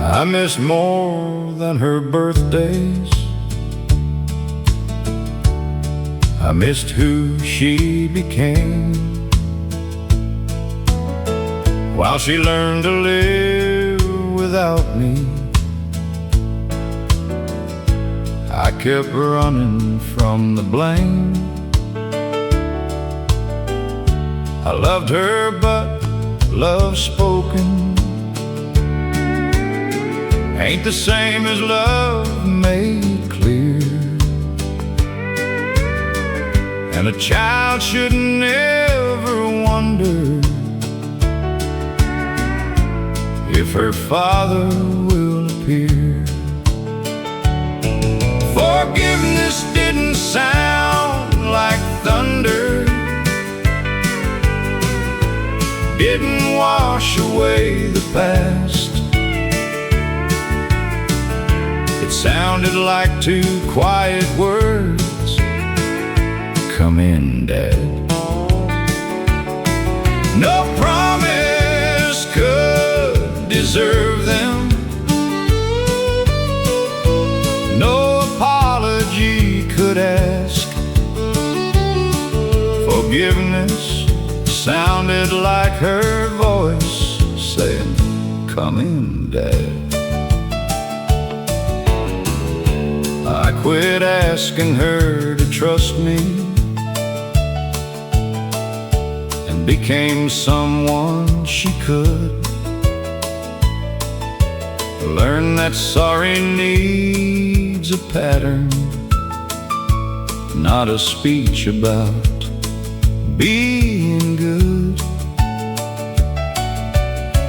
I miss more than her birthdays. I missed who she became while she learned to live without me. I kept running from the blame. I loved her, but love spoken ain't the same as love made clear. And a child should never wonder if her father will appear. Forgiveness didn't sound like thunder, didn't wash away the past. It sounded like two quiet words, "Come in, Dad." No promise could deserve them, no apology could ask. Forgiveness sounded like her voice saying, "Come in, Dad." I quit asking her to trust me and became someone she could. Learn that sorry needs a pattern, not a speech about being good.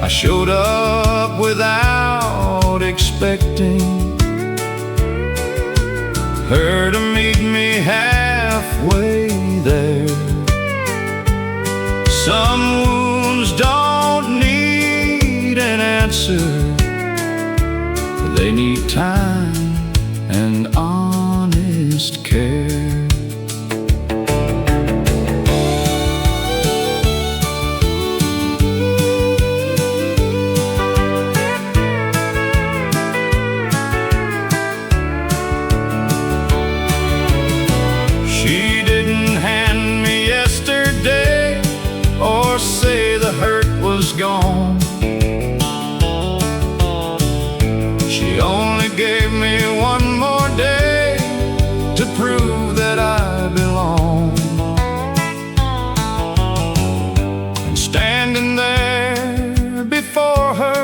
I showed up without expecting her to meet me halfway there. Some wounds don't need an answer, they need time and honest care. Say the hurt was gone. She only gave me one more day to prove that I belong. And standing there before her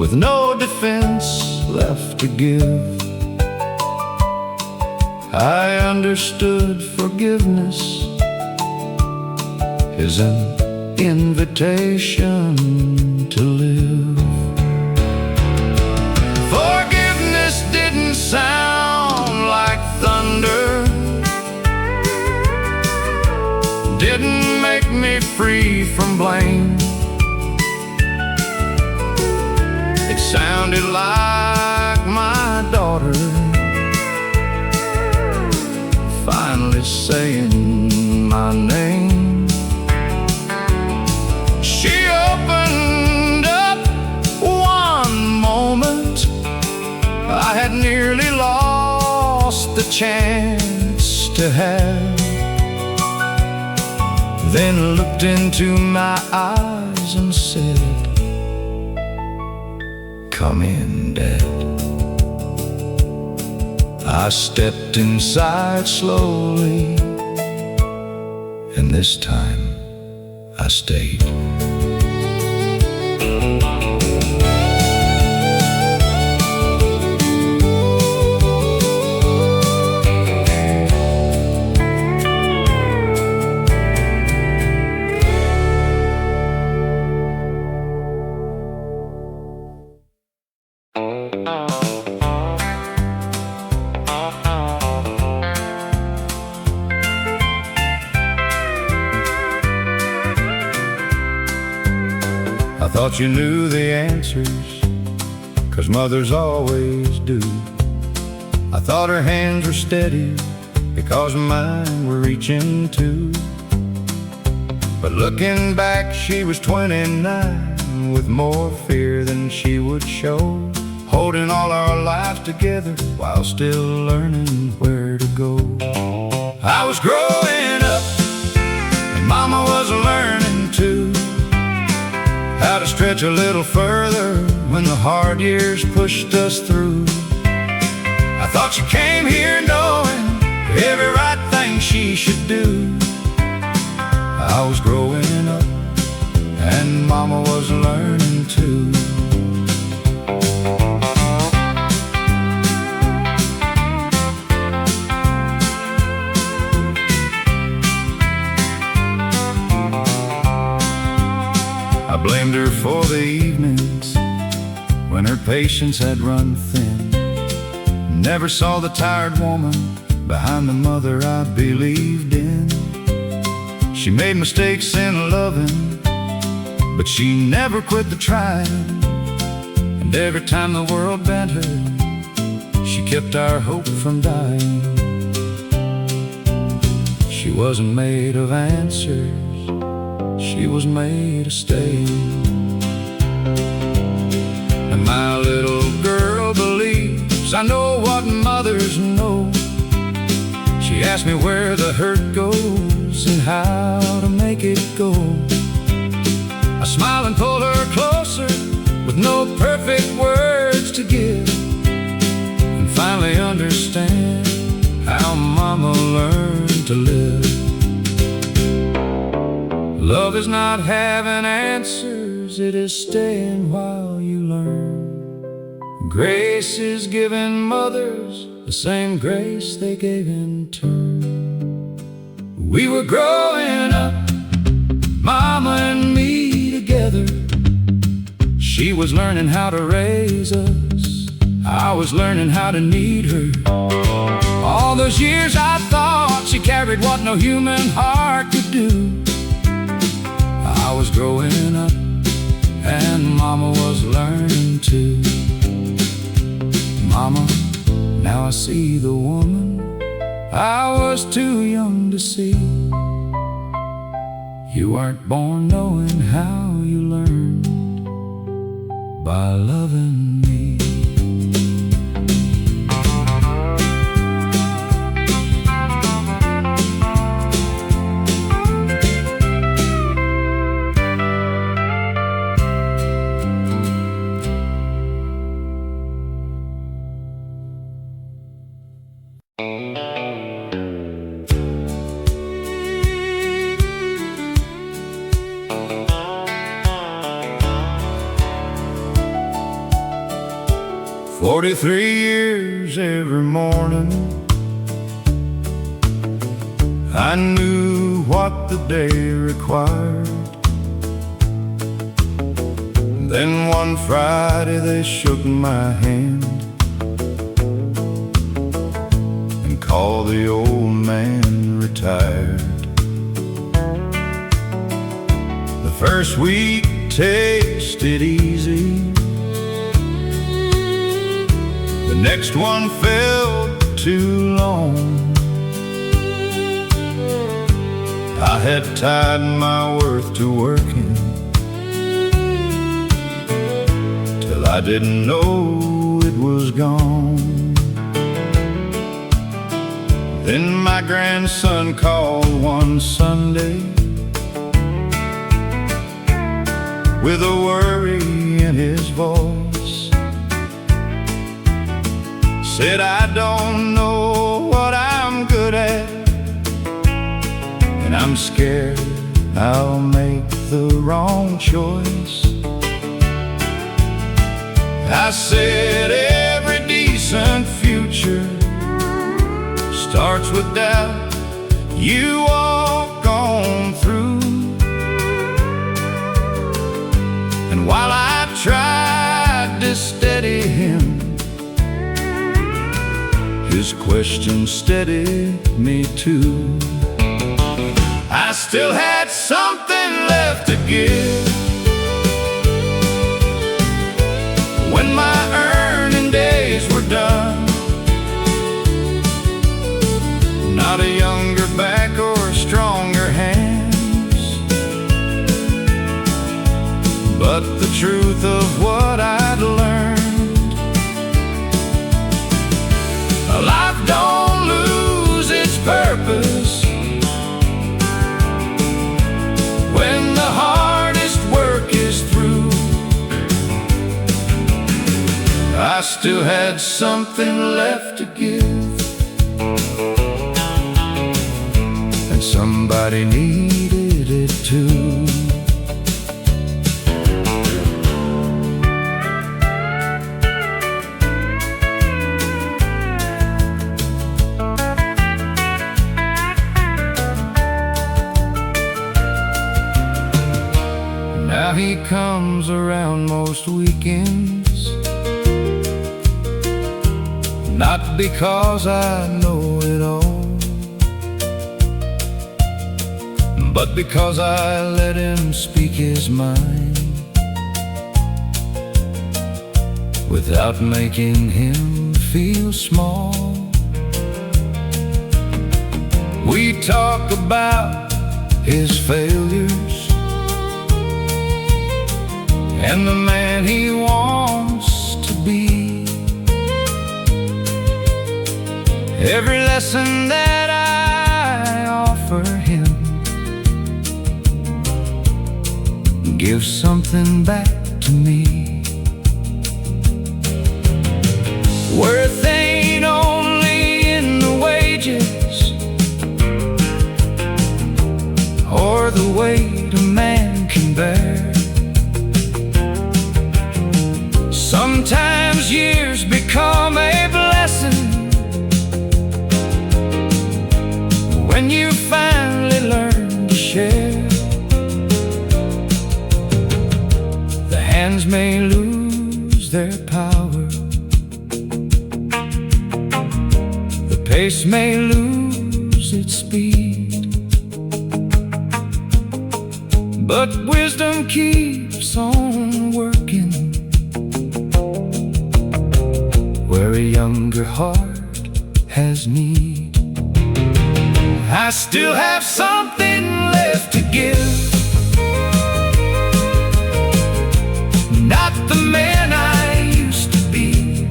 with no defense left to give, I understood forgiveness is an invitation to live. Forgiveness didn't sound like thunder, didn't make me free from blame. It sounded like my daughter finally saying my name. She opened up one moment I had nearly lost the chance to have, then looked into my eyes and said, "Come in, Dad." I stepped inside slowly, and this time I stayed. I thought you knew the answers, 'cause mothers always do. thought her hands were steady because mine were reaching too. But looking back, she was 29 with more fear than she would show, holding all our lives together while still learning where to go. I was growing up and Mama was learning too, how to stretch a little further when the hard years pushed us through. I thought she came here knowing every right thing she should do. I was growing up and Mama was learning too. I blamed her for the evenings when her patience had run thin. Never saw the tired woman behind the mother I believed in. She made mistakes in loving, but she never quit the trying. And every time the world bent her, she kept our hope from dying. She wasn't made of answers, she was made of staying. And my little girl believes I know what mothers know. She asked me where the hurt goes and how to make it go. I smile and pull her closer with no perfect words to give, and finally understand how Mama learned to live. Love is not having answers, it is staying while you learn. Grace is giving mothers the same grace they gave in turn. We were growing up, Mama and me together. She was learning how to raise us, I was learning how to need her. All those years I thought she carried what no human heart could do. I was growing up and Mama was learning too. Mama, now I see the woman I was too young to see. You weren't born knowing how, you learned by loving me. 43 years every morning, I knew what the day required. Then one Friday they shook my hand and called the old man retired. The first week tasted easy, the next one felt too long. I had tied my worth to working till I didn't know it was gone. Then my grandson called one Sunday with a worry in his voice. Said, I don't know what I'm good at, and I'm scared I'll make the wrong choice. I said, every decent future starts with doubt you walk on through. And while I tried to steady him, his question steadied me too. I still had something left to give when my earning days were done. still had something left to give, and somebody needed it too. Now he comes around most weekends, not because I know it all, but because I let him speak his mind without making him feel small. We talk about his failures and the man he wants to be. Every lesson that I offer him gives something back to me. Worth ain't only in the wages or the weight a man can bear. Sometimes years become a blessing when you finally learn to share. The hands may lose their power, the pace may lose its speed, but wisdom keeps on working where a younger heart has need. I still have something left to give, not the man I used to be,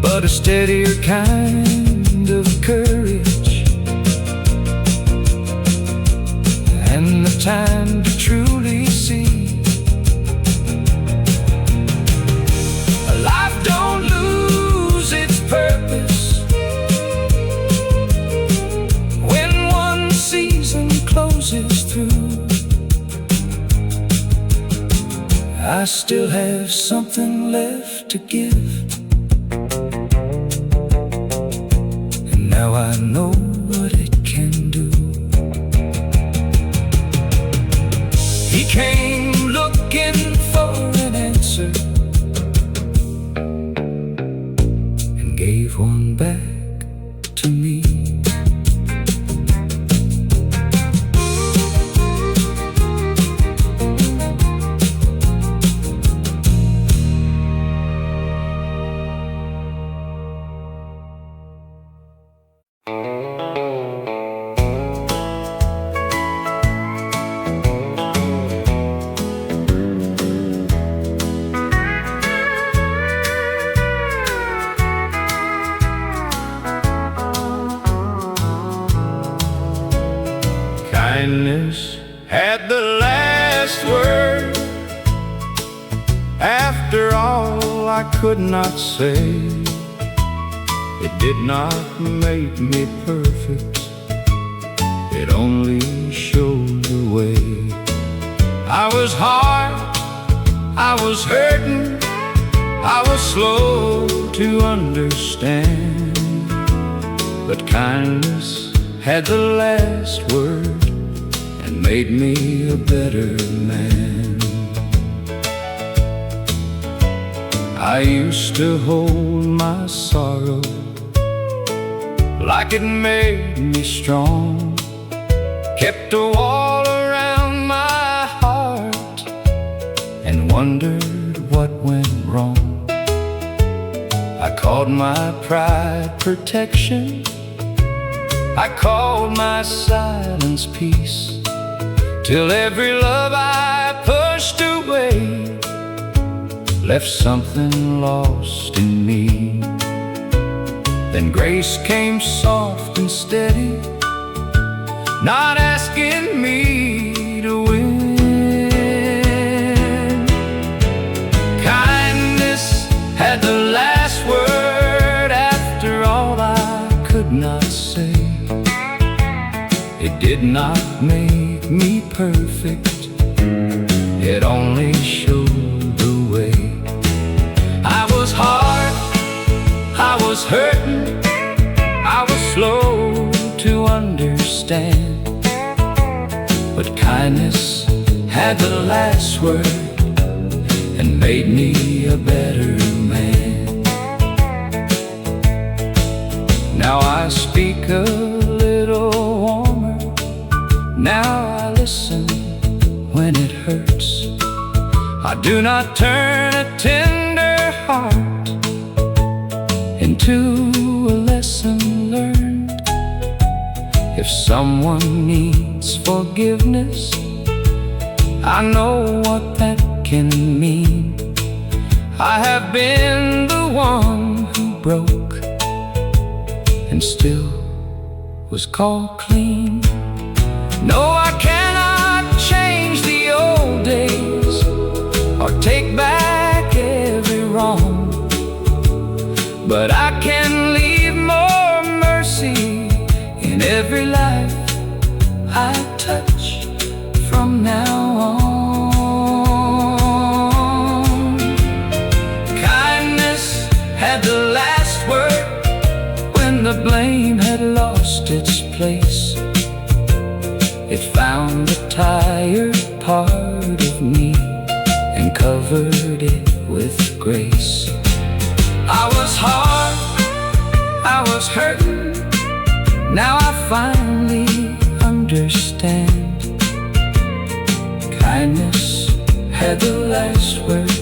but a steadier kind of courage and the time to truly see. Life don't lose its purpose when one season closes through. I still have something left to give, and now I know what it can do. He came looking for an answer, gave one back to me. Kindness had the last word. After all I could not say, it did not make me perfect, it only showed the way. I was hard, I was hurting, I was slow to understand, but kindness had the last word and made me a better man. I used to hold my sorrow like it made me strong, kept a wall around my heart and wondered what went wrong. I called my pride protection, I called my silence peace, till every love I pushed away left something lost in me. Then grace came soft and steady, not asking me to win. had the last word after all I could not say. It did not make me perfect, it only showed the way. I was hard, I was hurting, I was slow to understand, but kindness had the last word and made me a better man. Now I speak a little warmer, now I listen when it hurts. I do not turn a tender heart into a lesson learned. If someone needs forgiveness, I know what that can mean. I have been the one who broke and still was called clean. No, I cannot change the old days or take back every wrong, but I can leave more mercy in every life I touch from now on. Kindness had the last word when the blame had lost its place. It found the tired part of me and covered it with grace. I was hard, I was hurting, now I finally understand. Kindness had the last word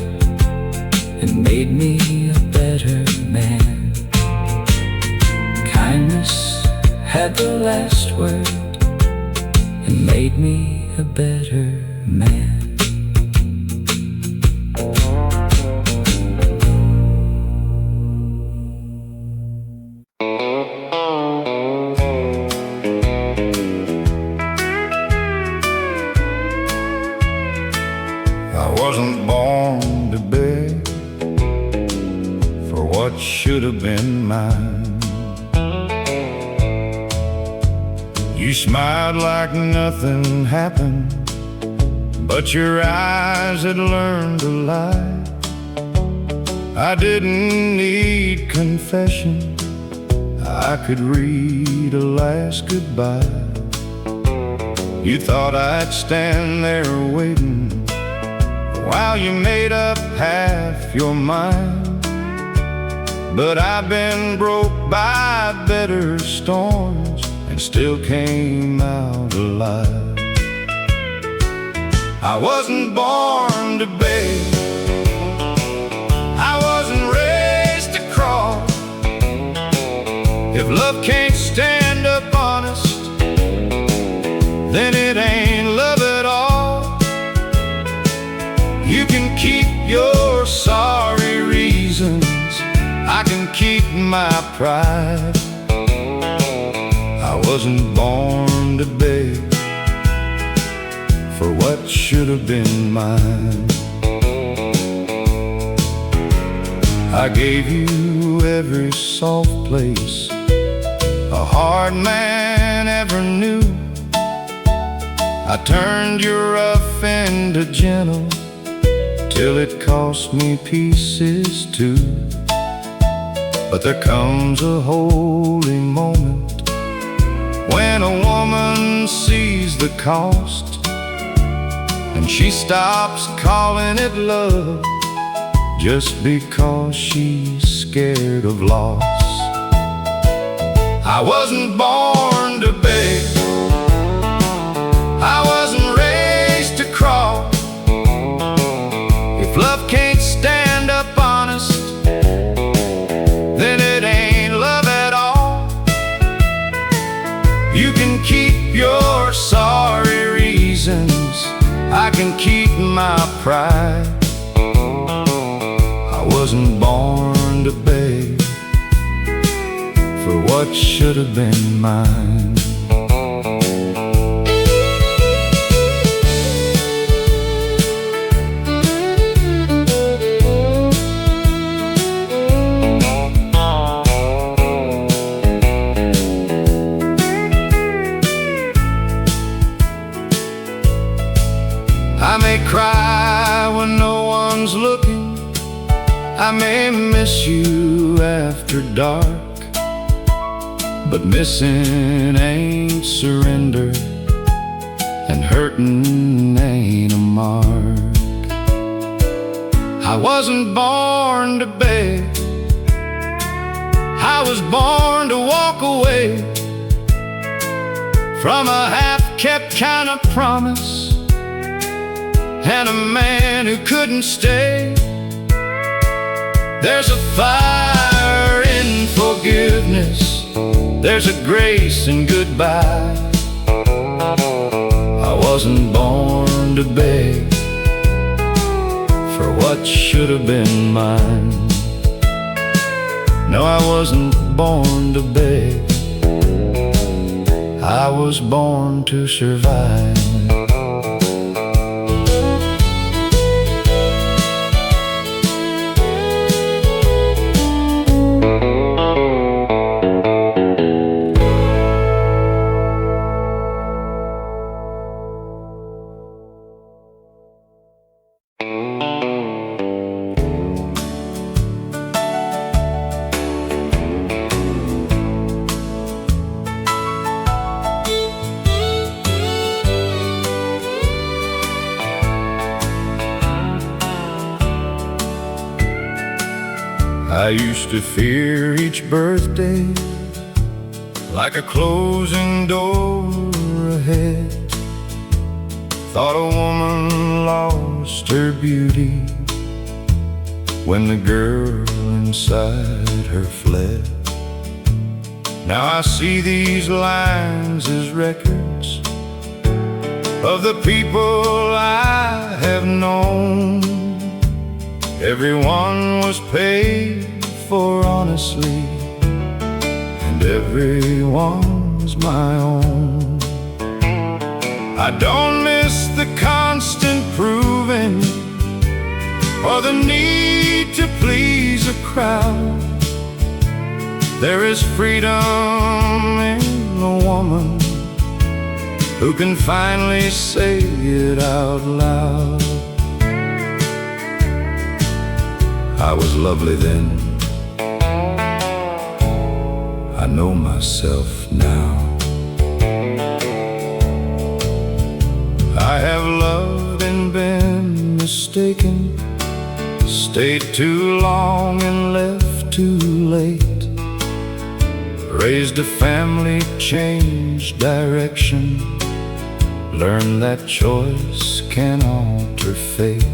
and made me a better man. Kindness had the last word and made me a better man. I wasn't born to beg for what should have been mine. You smiled like nothing happened, but your eyes had learned to lie. I didn't need confession, I could read a last goodbye. You thought I'd stand there waiting while you made up half your mind, but I've been broke by better storms and still came out alive. I wasn't born to beg, I wasn't raised to crawl. If love can't stand up honest, then it ain't love at all. You can keep your sorry reasons, I can keep my pride. I wasn't born to beg for what should have been mine. I gave you every soft place a hard man ever knew. I turned your rough into gentle till it cost me pieces too. But there comes a holy moment when a woman sees the cost, and she stops calling it love just because she's scared of loss. I wasn't born to beg, I wasn't raised to crawl. If love can't stand up honest, then it ain't love at all. You can keep your sorry reasons, I can keep my pride. I wasn't born to beg for what should have been mine. miss you after dark, but missing ain't surrender, and hurting ain't a mark. I wasn't born to beg, I was born to walk away from a half-kept kind of promise and a man who couldn't stay. There's a fire in forgiveness, there's a grace in goodbye. I wasn't born to beg for what should have been mine. No, I wasn't born to beg, I was born to survive. I used to fear each birthday like a closing door ahead. Thought a woman lost her beauty when the girl inside her fled. Now I see these lines as records of the people I have known. Everyone was paid for honestly, and everyone's my own. I don't miss the constant proving or the need to please a crowd. There is freedom in a woman who can finally say it out loud. I was lovely then, I know myself now. I have loved and been mistaken, stayed too long and left too late, raised a family, changed direction, learned that choice can alter fate.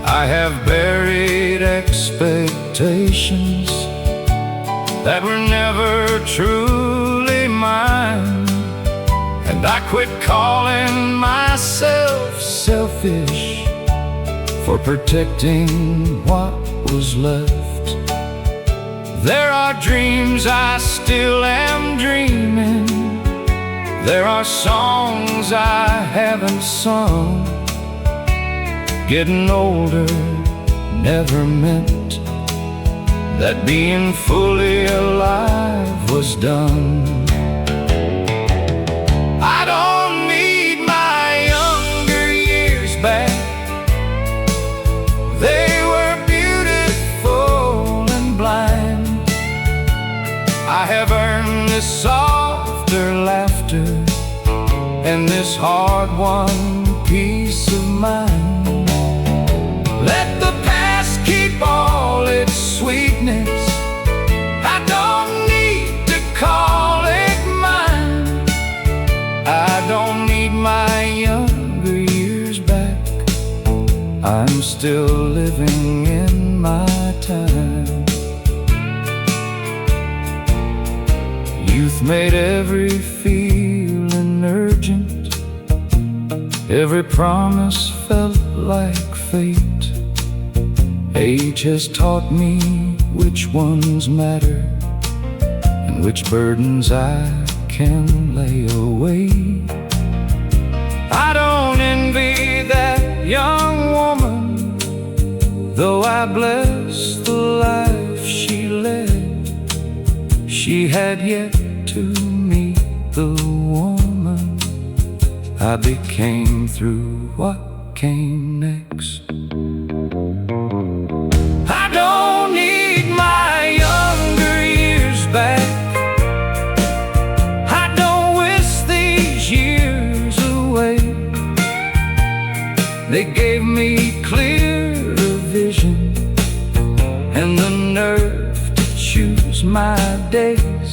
I have buried expectations that were never truly mine, and I quit calling myself selfish for protecting what was left. There are dreams I still am dreaming, there are songs I haven't sung. Getting older never meant that being fully alive was done. I don't need my younger years back, they were beautiful and blind. I have earned this softer laughter and this hard-won peace of mind. Let the past keep all its sweetness, I don't need to call it mine. I don't need my younger years back, I'm still living in my time. Youth made every feeling urgent, every promise felt like fate. Age has taught me which ones matter and which burdens I can lay away. I don't envy that young woman, though I bless the life she led. She had yet to meet the woman I became through what came next. I don't and the nerve to choose my days.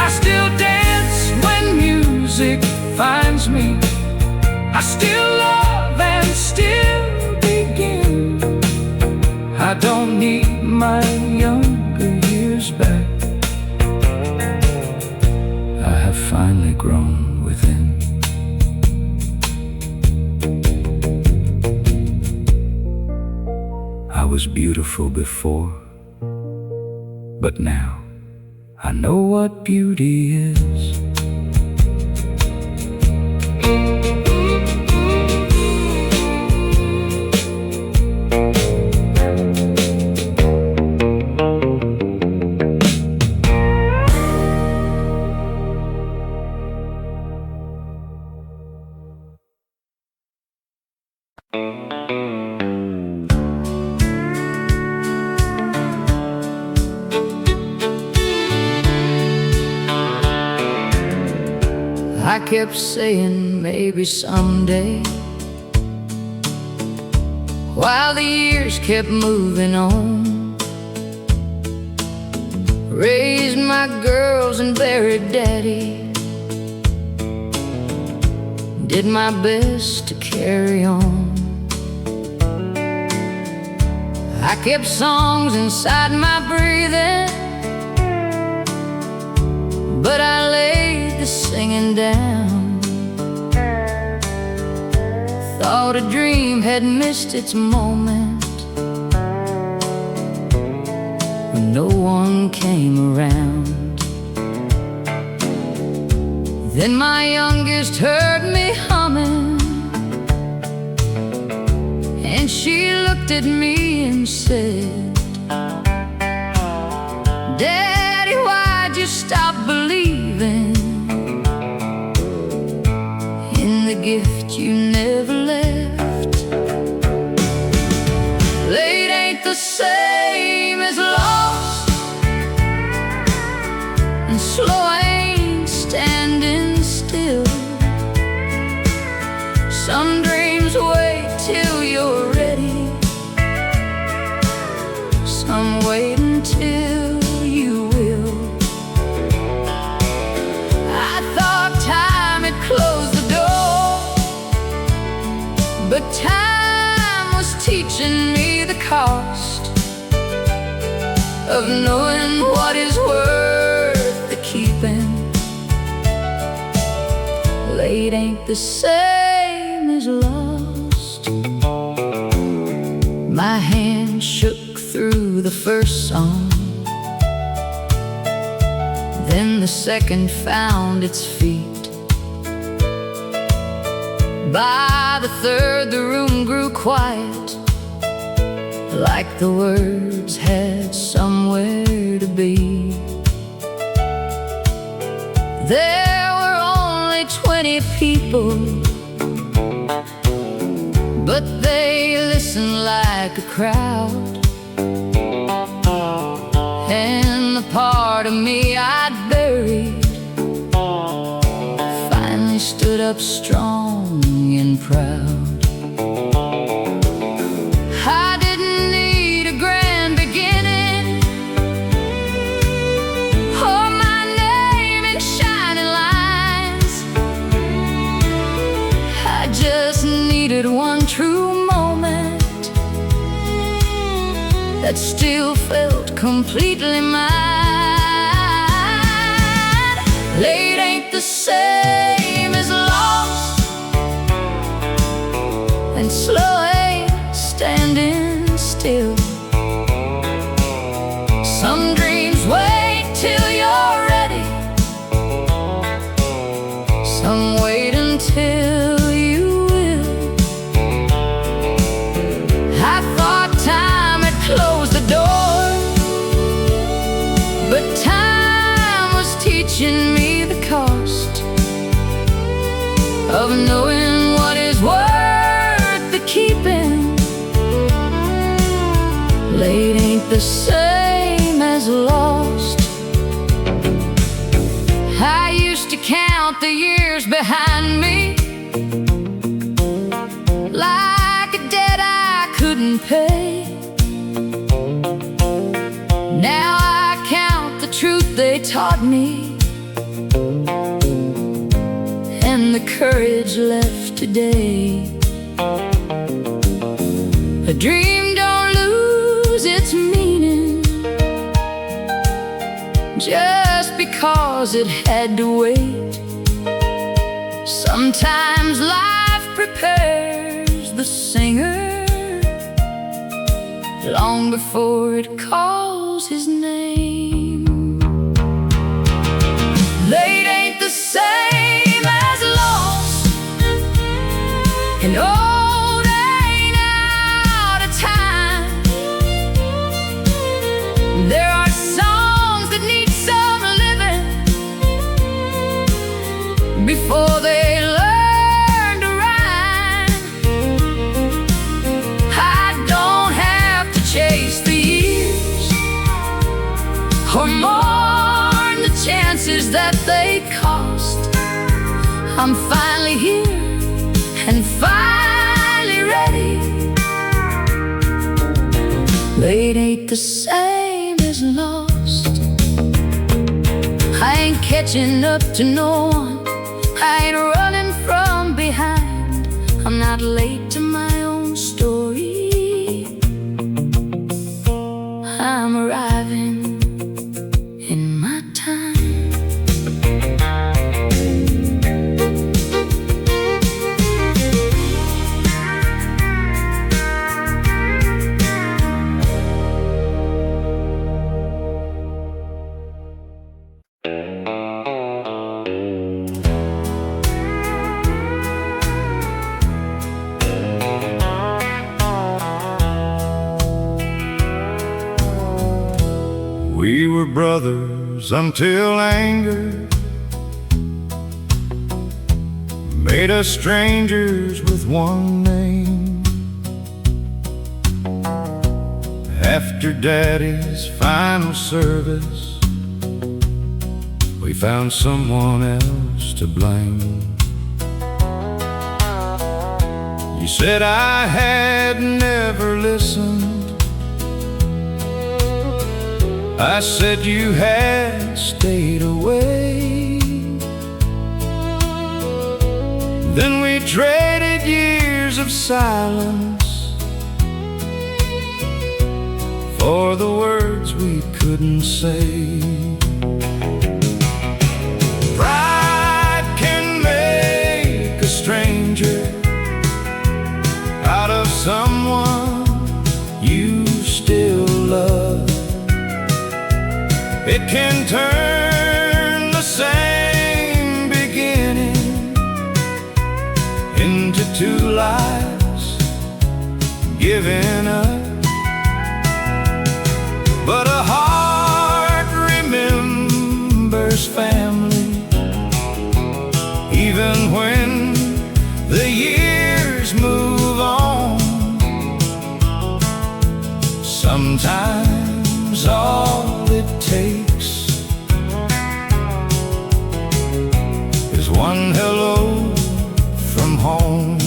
I still dance when music finds me. I still love and still begin. I don't need my younger years back. I have finally grown within. I was beautiful before, but now I know what beauty is. I kept saying maybe someday, while the years kept moving on. Raised my girls and buried daddy. Did my best to carry on. I kept songs inside my breathing, but I laid the singing down. Thought a dream had missed its moment when no one came around. Then my youngest heard me humming, and she looked at me and said, "Daddy, why'd you stop believing in the gift you never left? Late ain't the same as lost, and slow ain't standing still. Some dreams wait till you're ready, some wait until you will." I thought time had closed the door, but time was teaching me the cost of knowing what is worth the keeping. Late ain't the same as lost. My hand shook through the first song, then the second found its feet. By the third, the room grew quiet, like the words had somewhere to be. There were only 20 people, but they listened like a crowd. And the part of me I'd buried finally stood up strong and proud. I didn't need a grand beginning or my name in shining lines. I just needed one true moment that still felt completely mine. Late ain't the same as lost, and slow ain't standing still. Some dreams wait till you're ready, some wait until you will. I thought time had closed the door, but time was teaching me the cost of knowing what is worth the keeping. Late ain't the same as lost. I used to count the years behind me like a debt I couldn't pay. Now I count the truth they taught me and the courage left today. A dream don't lose its meaning just because it had to wait. Sometimes life prepares the singer long before it calls his name. Late ain't the same as lost, and old ain't out of time. There are songs that need some living before they learn to rhyme. I don't have to chase the years or mourn the chances that they cost. I'm finally here and finally ready. Late ain't the same as lost. I ain't catching up to no one, I ain't running from behind. I'm not late to my own story. I'm arriving in my time. We were brothers until anger made us strangers with one name. After Daddy's final service, we found someone else to blame. You said I had never listened, I said you had stayed away. Then we traded years of silence for the words we couldn't say. Pride can make a stranger out of someone you still love. It can turn the same beginning into two lives given up. But a heart remembers family, even when the years move on. Sometimes all it takes is one hello from home.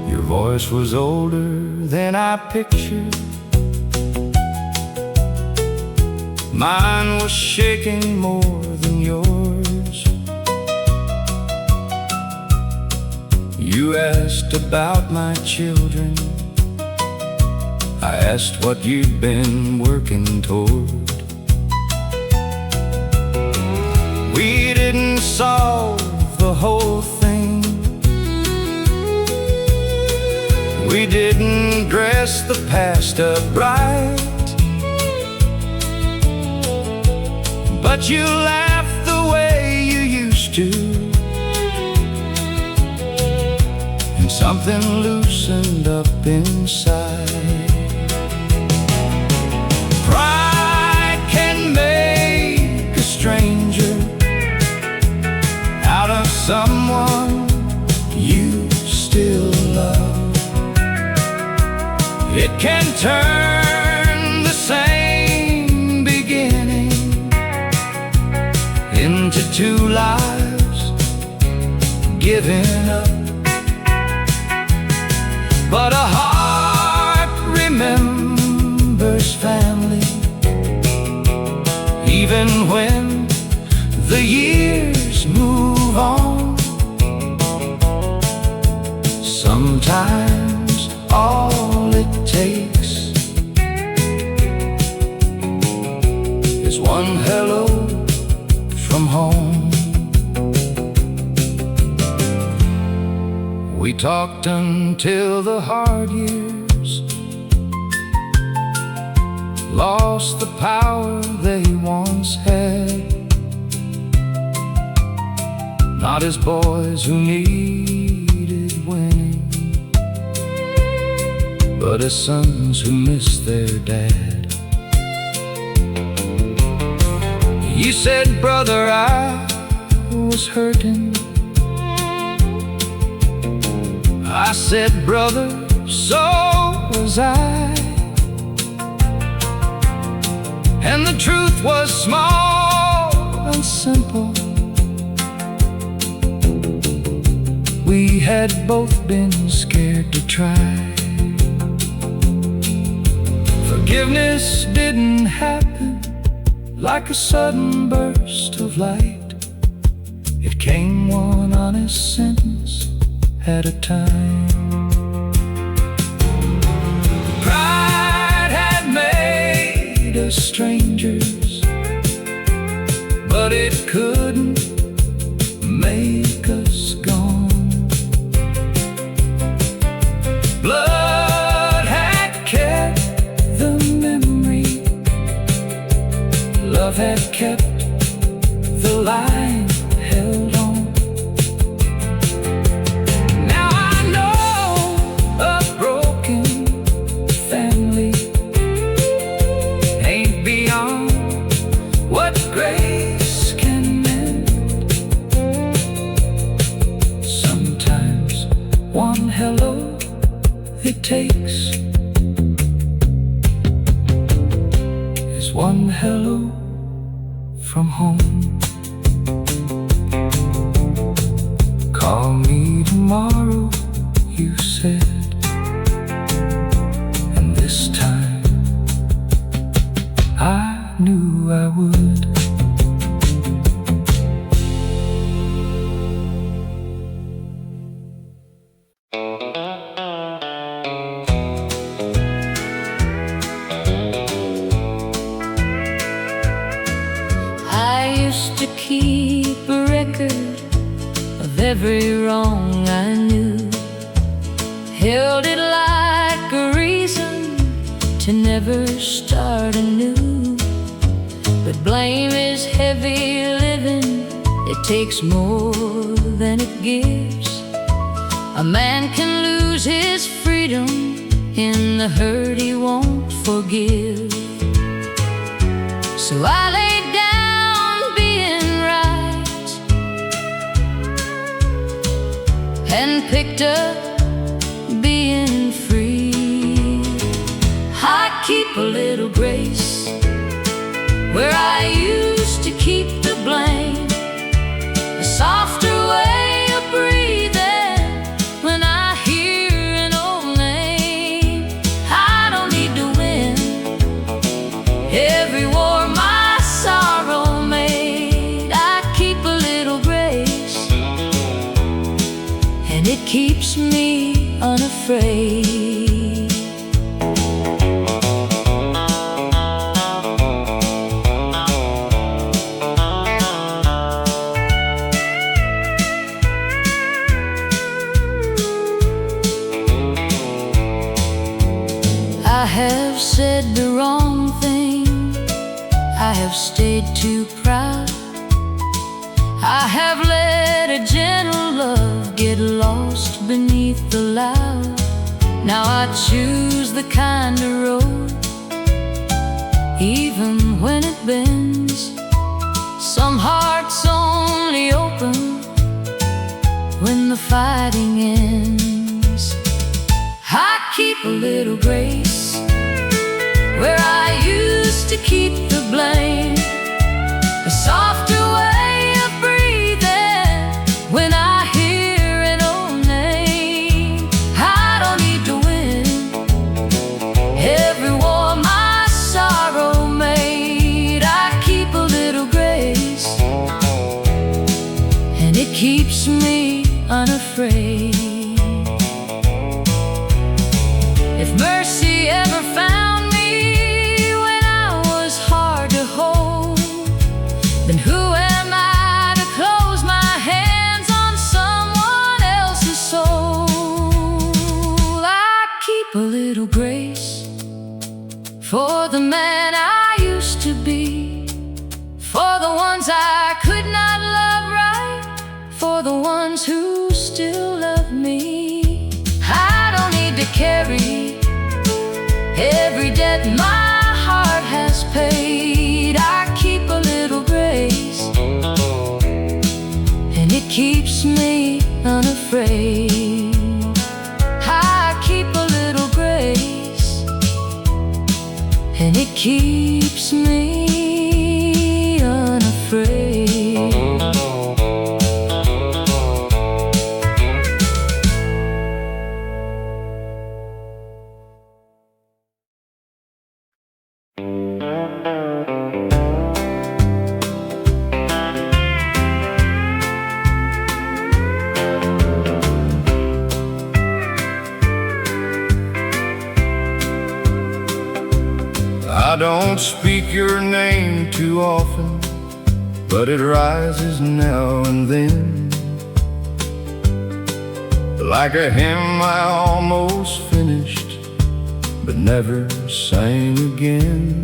Your voice was older than I pictured, mine was shaking more than yours. You asked about my children, I asked what you'd been working toward. We didn't solve the whole thing, we didn't dress the past up right, but you laughed the way you used to, and something loosened up inside. Pride can make a stranger out of someone you still love. It can turn the same beginning into two lives given up. But a heart remembers even when the years move on. Sometimes all it takes is one hello from home. We talked until the hard years lost the power they once had. Not as boys who needed winning, but as sons who missed their dad. You said, brother, I was hurting. I said, brother, so was I. And the truth was small and simple. We had both been scared to try. Forgiveness didn't happen like a sudden burst of light. It came one honest sentence at a time. Pride had made us strangers, but it couldn't make us gone. Blood had kept the memory, love had kept the line held on. Now I know a broken family ain't beyond what grace can mend. Sometimes one hello it takes is one hello from home. Call me tomorrow, you said, and this time I knew I would. I used to keep a record of every wrong I knew, held it like a reason to never start anew. But blame is heavy living, it takes more than it gives. A man can lose his freedom in the hurt he won't forgive. So I laid down being right and picked up being free. I keep a little grace where I used to keep the blame, a softer way of breathing when I hear an old name. I don't need to win every war my sorrow made. I keep a little grace, and it keeps me unafraid. I have said the wrong thing, I have stayed too proud, I have let a gentle love get lost beneath the loud. Now I choose the kinder road, even when it bends. Some hearts only open when the fighting ends. I keep a little grace where I used to keep the blame, a softer way of breathing when I hear an old name. I don't need to win every war my sorrow made. I keep a little grace for the man I used to be, for the ones I could not love right, for the ones who still love me. I don't need to carry every debt my heart has paid. I keep a little grace, and it keeps me unafraid. I keep a little grace, and it keeps me unafraid. I don't speak your name too often, but it rises now and then, like a hymn I almost finished, but never sang again.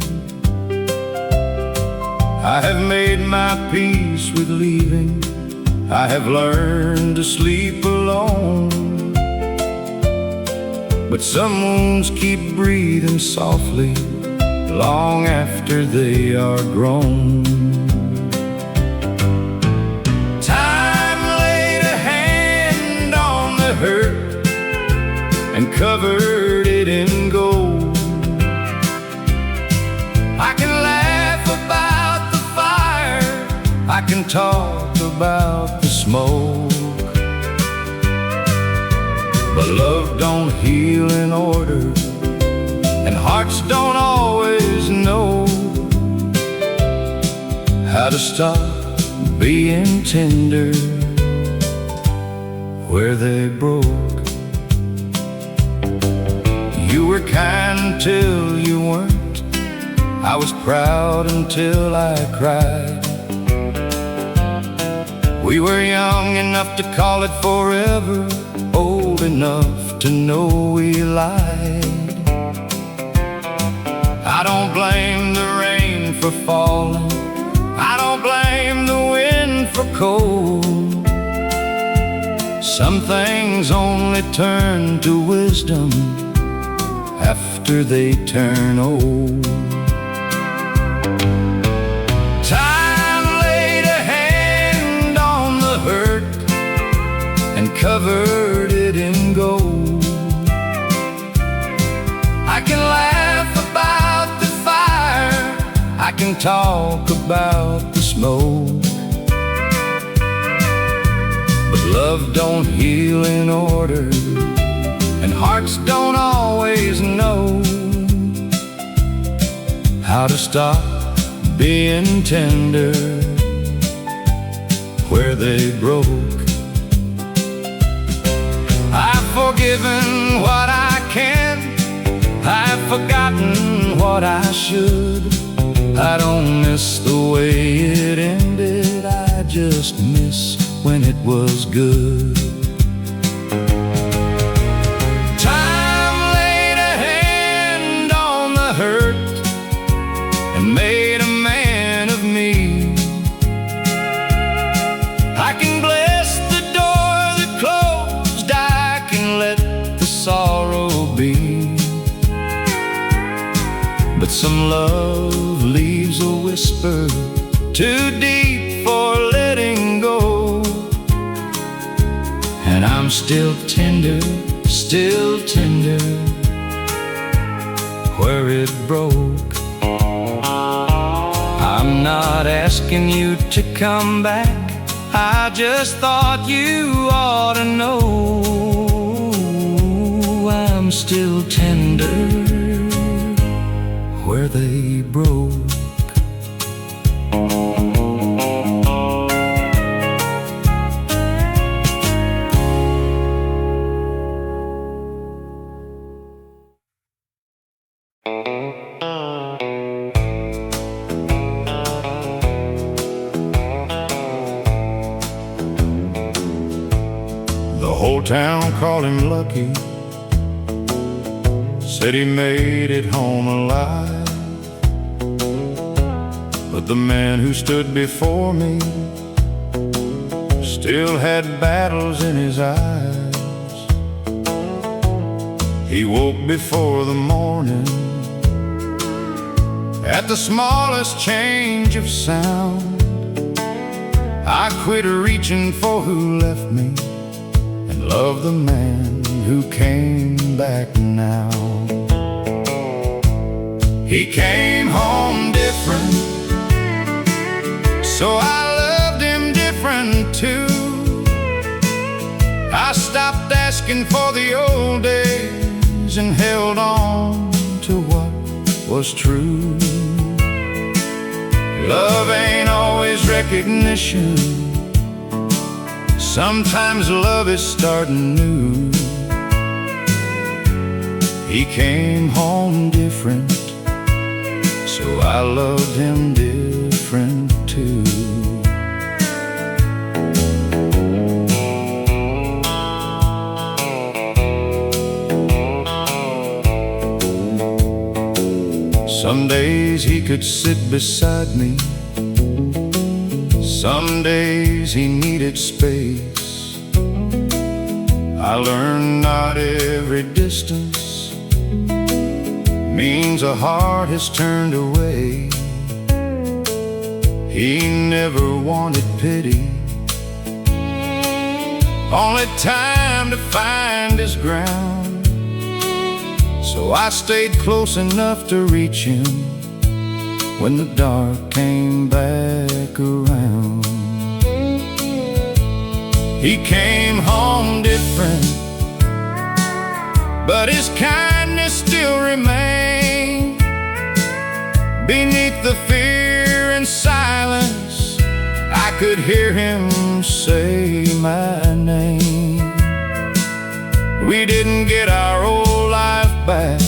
I have made my peace with leaving. I have learned to sleep alone, but some wounds keep breathing softly long after they are grown. Time laid a hand on the hurt and covered it in gold. I can laugh about the fire, I can talk about the smoke, but love don't heal in order, and hearts don't always know how to stop being tender where they broke. You were kind till you weren't. I was proud until I cried. We were young enough to call it forever, old enough to know we lied. I don't blame the rain for falling, I don't blame the wind for cold. Some things only turn to wisdom after they turn old. Time laid a hand on the hurt and covered it in gold. I can laugh about the fire, I can talk about the smoke, but love don't heal in order, and hearts don't always know how to stop being tender where they broke. I've forgiven what I can, I've forgotten what I should. I don't miss the way it ended, I just miss when it was good. Time laid a hand on the hurt and made a man of me. I can bless the door that closed, I can let the sorrow be, but some love leaves a whisper too deep for letting go. And I'm still tender where it broke. I'm not asking you to come back, I just thought you ought to know I'm still tender where they broke. The whole town called him lucky. said he made it home alive. But the man who stood before me still had battles in his eyes. He woke before the morning at the smallest change of sound. I quit reaching for who left me and loved the man who came back now. He came home different, so I loved him different too. I stopped asking for the old days and held on to what was true. Love ain't always recognition. Sometimes love is starting new. He came home different, so I loved him different too. Some days he could sit beside me, some days he needed space. I learned not every distance means a heart has turned away. He never wanted pity, only time to find his ground. So I stayed close enough to reach him when the dark came back around. He came home different, but his kindness still remained. Beneath the fear and silence, I could hear him say my name. We didn't get our old life back,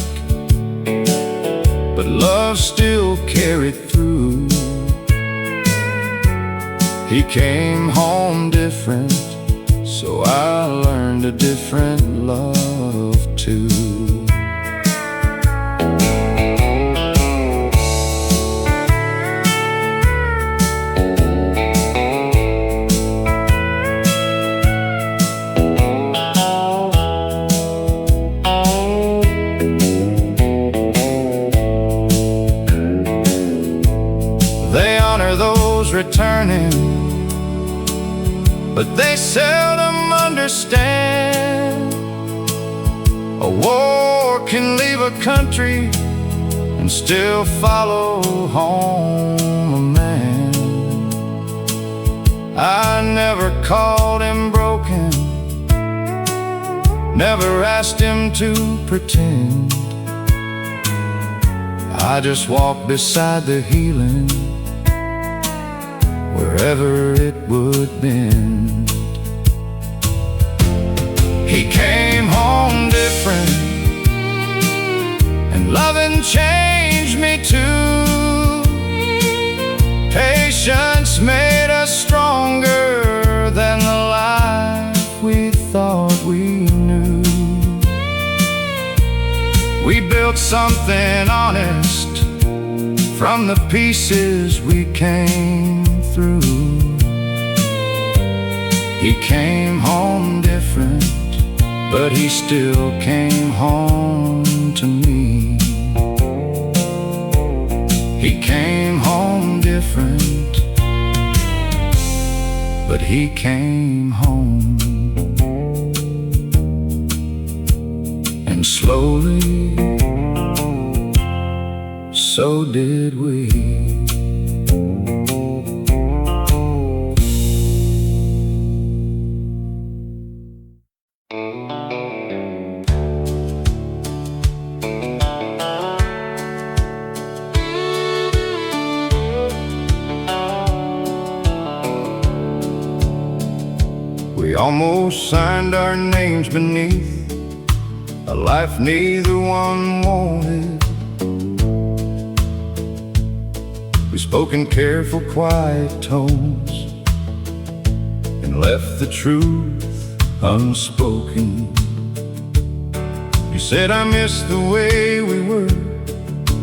but love still carried through. He came home different, so I learned a different love too. Returning, but they seldom understand. A war can leave a country and still follow home a man. I never called him broken, never asked him to pretend. I just walked beside the healing wherever it would bend. He came home different, and loving changed me too. Patience made us stronger than the life we thought we knew. We built something honest from the pieces we came through. He came home different, but he still came home to me. He came home different, but he came home. And slowly, so did we. We almost signed our names beneath a life neither one wanted. We spoke in careful, quiet tones and left the truth unspoken. You said I miss the way we were.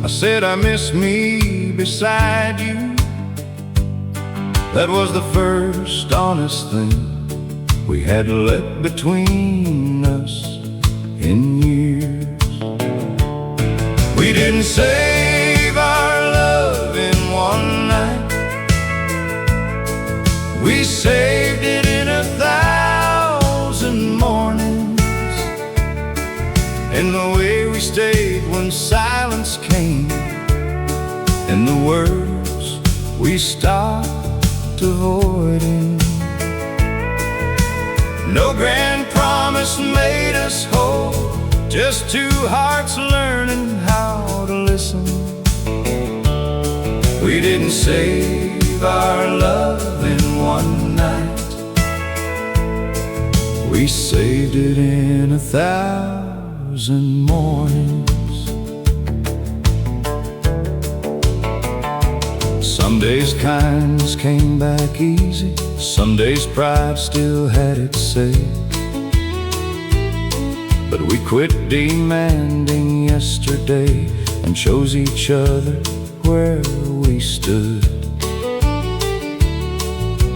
I said I miss me beside you. That was the first honest thing we had let between us in years. We didn't save our love in one night. We saved it in 1,000 mornings. In the way we stayed when silence came, in the words we stopped avoiding. No grand promise made us whole, just two hearts learning how to listen. We didn't save our love in one night. We saved it in 1,000 mornings. Some days kindness came back easy, some days pride still had its say. But we quit demanding yesterday and chose each other where we stood.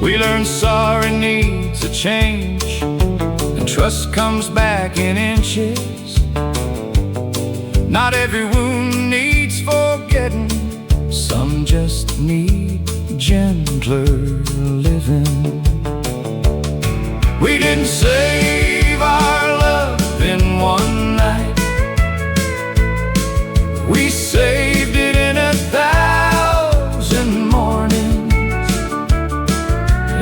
We learned sorry needs a change, and trust comes back in inches. Not every wound needs forgetting, some just need gentler living. We didn't save our love in one night. We saved it in 1,000 mornings.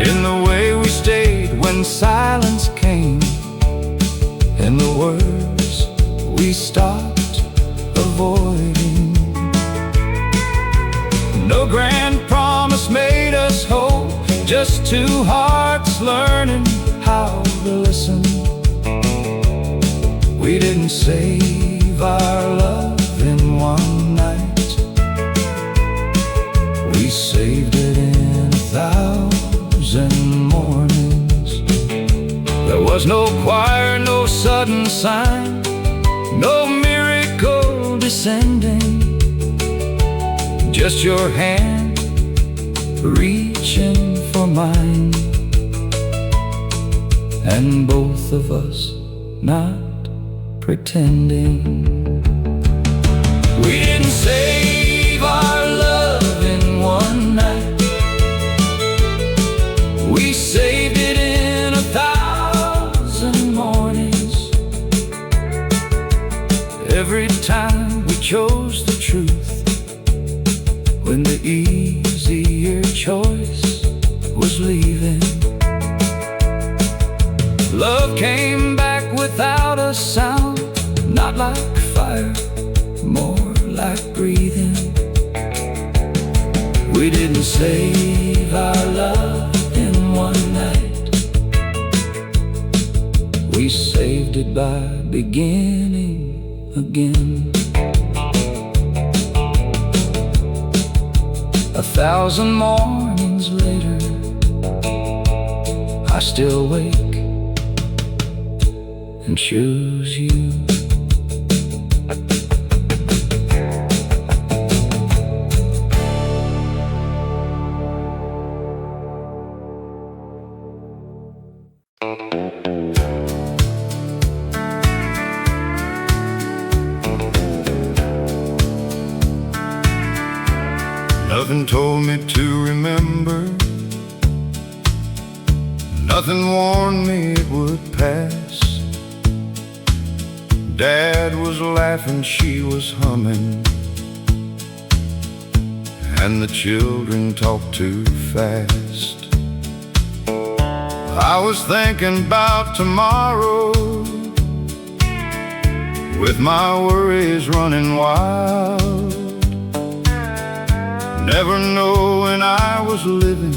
In the way we stayed when silence came, in the words we stopped avoiding. No grand promise made us whole, just two hearts learning how to listen. We didn't save our love in one night. We saved it in 1,000 mornings. There was no choir, no sudden sign, no miracle descending. Just your hand reaching for mine, and both of us not pretending. We didn't save our love in one night. We saved it in 1,000 mornings. Every time we chose the truth, when the easier choice was leaving. Love came back without a sound, not like fire, more like breathing. We didn't save our love in one night. We saved it by beginning again. 1,000 mornings later, I still wake and choose you. Nothing told me to remember, nothing warned me it would pass. Dad was laughing, she was humming, and the children talked too fast. I was thinking about tomorrow, with my worries running wild, never knowing I was living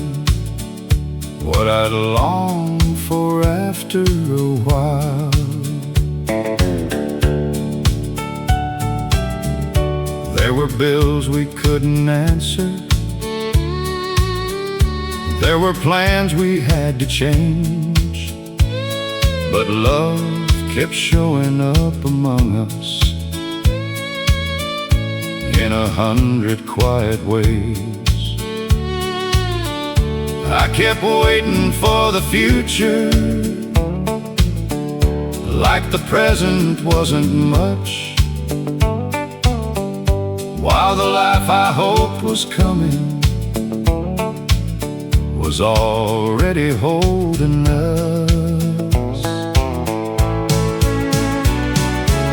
what I'd long for after a while. There were bills we couldn't answer, there were plans we had to change, but love kept showing up among us in 100 quiet ways. I kept waiting for the future, like the present wasn't much, while the life I hoped was coming was already holding us.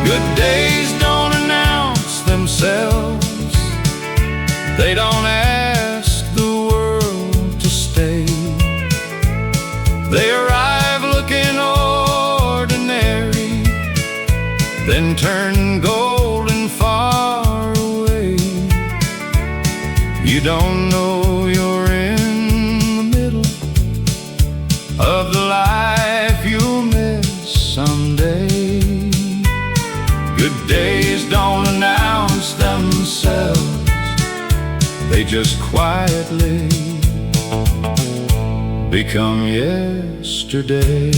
Good days don't announce themselves, they don't ask the world to stay. They arrive looking ordinary, then turn golden far away. You don't know you're in the middle of the life you'll miss someday. Good days don't announce themselves, they just quietly become yesterday.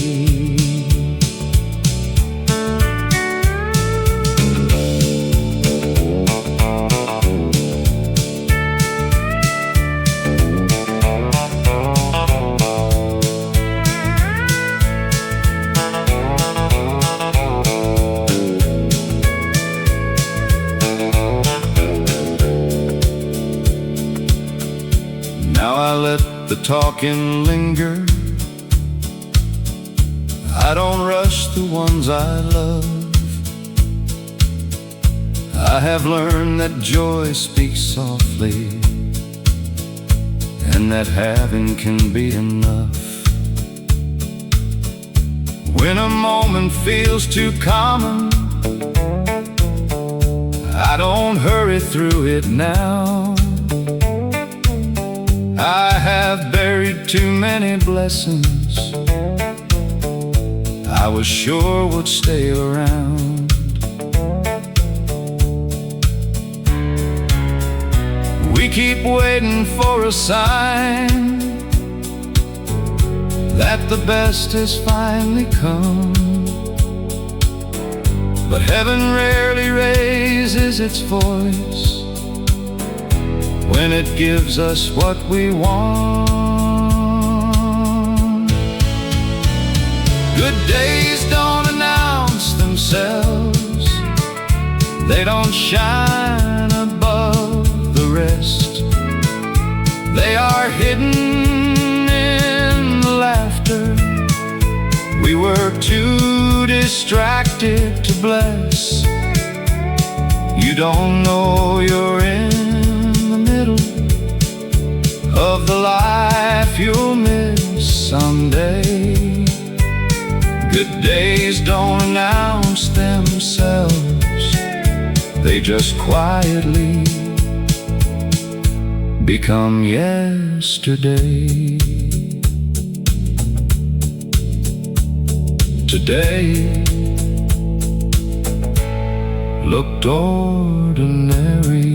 Now I let the talking linger, I don't rush the ones I love. I have learned that joy speaks softly, and that having can be enough. When a moment feels too common, I don't hurry through it now. I have buried too many blessings I was sure would stay around. We keep waiting for a sign that the best has finally come, but heaven rarely raises its voice when it gives us what we want. Good days don't announce themselves, they don't shine above the rest. They are hidden in the laughter we were too distracted to bless. You don't know you're in of the life you'll miss someday. Good days don't announce themselves, they just quietly become yesterday. Today looked ordinary,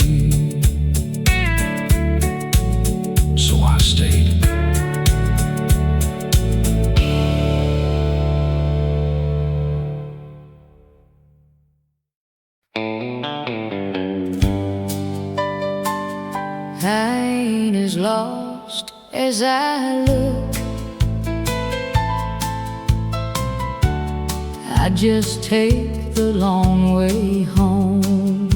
I ain't as lost as I look. I just take the long way home.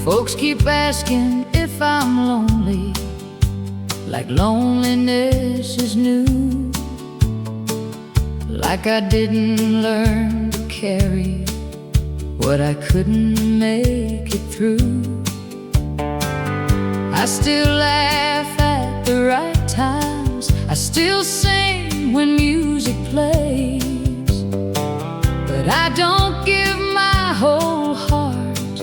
Folks keep asking if I'm lonely, like loneliness is new, like I didn't learn to carry what I couldn't make it through. I still laugh at the right times, I still sing when music plays, but I don't give my whole heart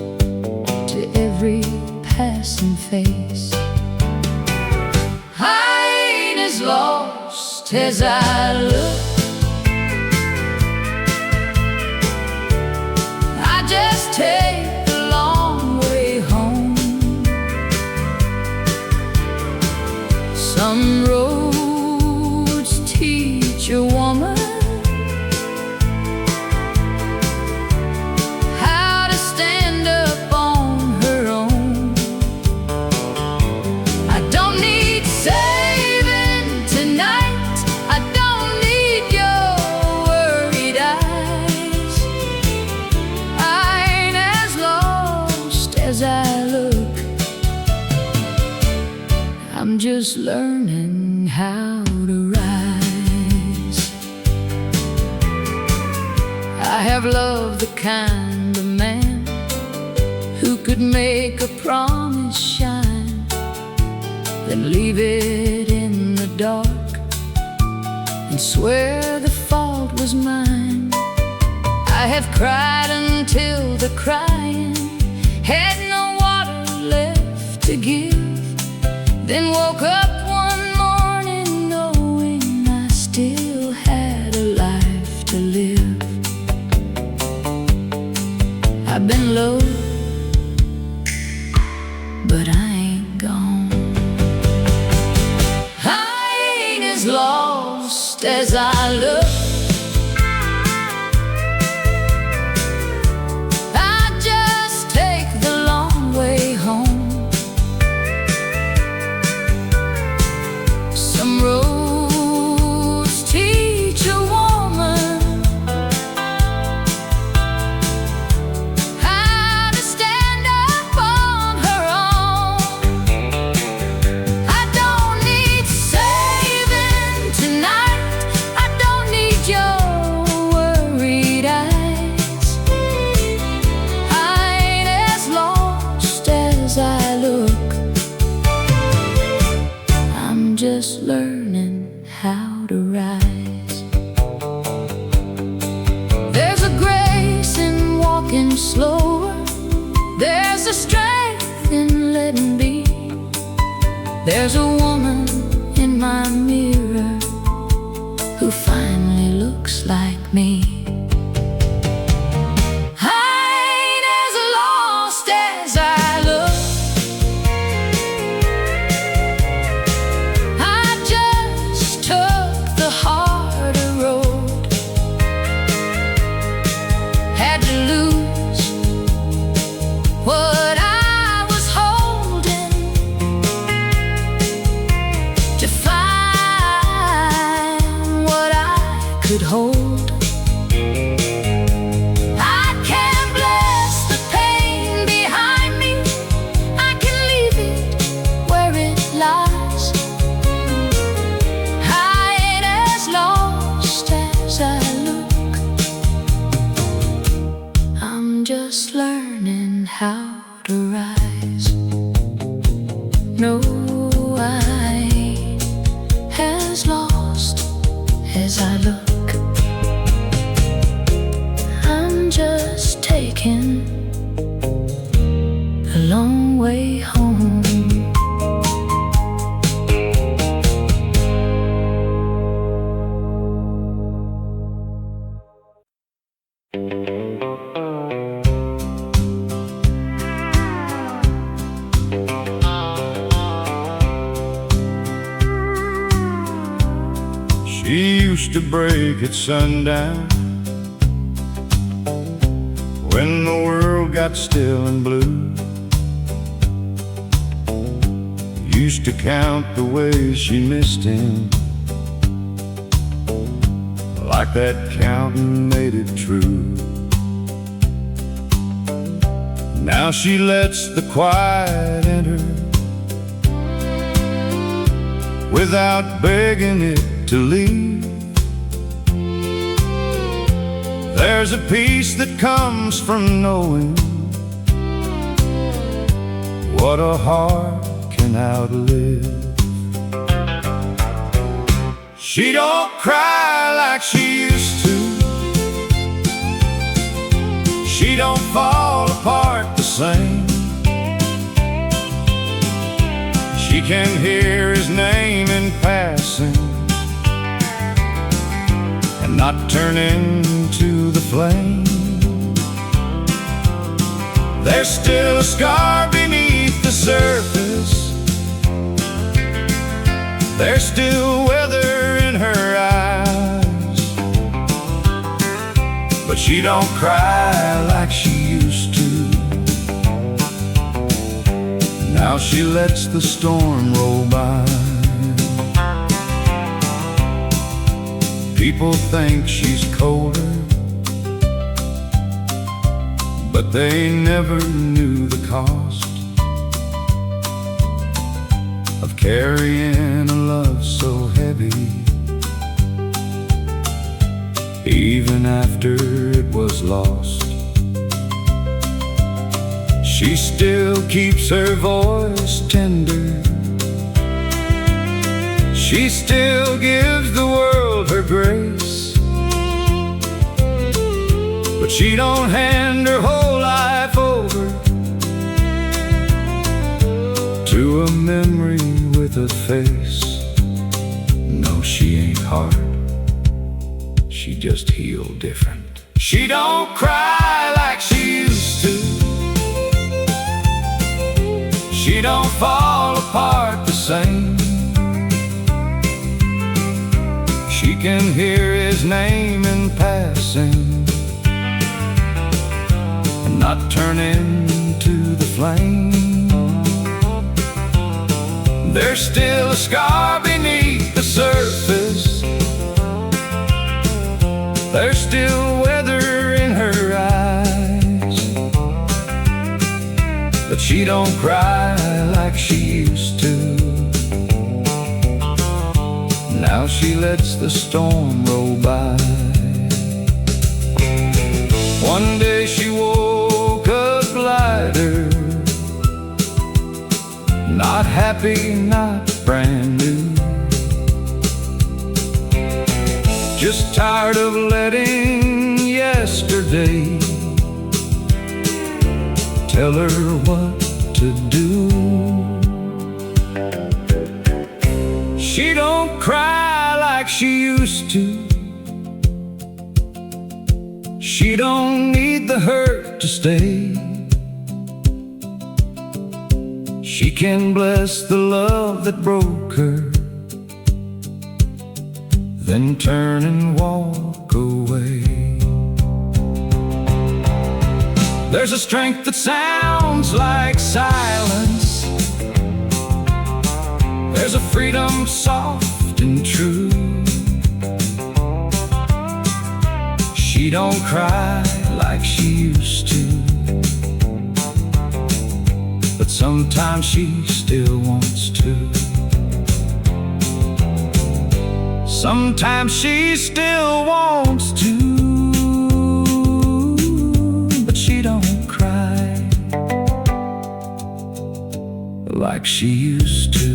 to every passing face. I ain't as lost as I look, I just take the long way home. Some roads teach a woman as I look. I'm just learning how to rise. I have loved the kind of man who could make a promise shine, then leave it in the dark and swear the fault was mine. I have cried until the crying had no water left to give, then woke up one morning knowing I still had a life to live. I've been low, but I ain't gone. I ain't as lost as I look. I just take the long way home. Some roads teach a woman how to stand up on her own. I don't need saving tonight. I don't need your worried eyes. I ain't as lost as I look. I'm just learning how to rise. There's a grace in walking slower. There's a strength in letting be. There's a woman in my mirror who finally looks like me. I ain't as lost as I look. I just took the harder road. Had to lose what I was holding to find what I could hold. I can bless the pain behind me. I can leave it where it lies. I ain't as lost as I look. I'm just learning how to rise. No, I ain't as lost as I look. I'm just taking a long way home. She used to break at sundown when the world got still and blue. Used to count the ways she missed him, like that counting made it true. Now she lets the quiet enter without begging it to leave. There's a peace that comes from knowing what a heart can outlive. She don't cry like she used to. She don't fall apart the same. She can hear his name in passing and not turn into the flame. There's still a scar beneath the surface. There's still weather in her eyes, but she don't cry like she used to. Now she lets the storm roll by. People think she's colder, but they never knew the cost of carrying a love so heavy. Even after it was lost, she still keeps her voice tender. She still gives the world her grace, but she don't hand her whole life over to a memory with a face. No, she ain't hard, she just healed different. She don't cry like she used to. She don't fall apart the same. She can hear his name in passing and not turn into the flame. There's still a scar beneath the surface. There's still weather in her eyes, but she don't cry like she used to. Now she lets the storm roll by. One day she woke up lighter, not happy, not brand new, just tired of letting yesterday tell her what to do. She don't cry like she used to. She don't need the hurt to stay. She can bless the love that broke her, then turn and walk away. There's a strength that sounds like silence. There's a freedom soft and true. She don't cry like she used to, but sometimes she still wants to. Sometimes she still wants to, but she don't cry like she used to.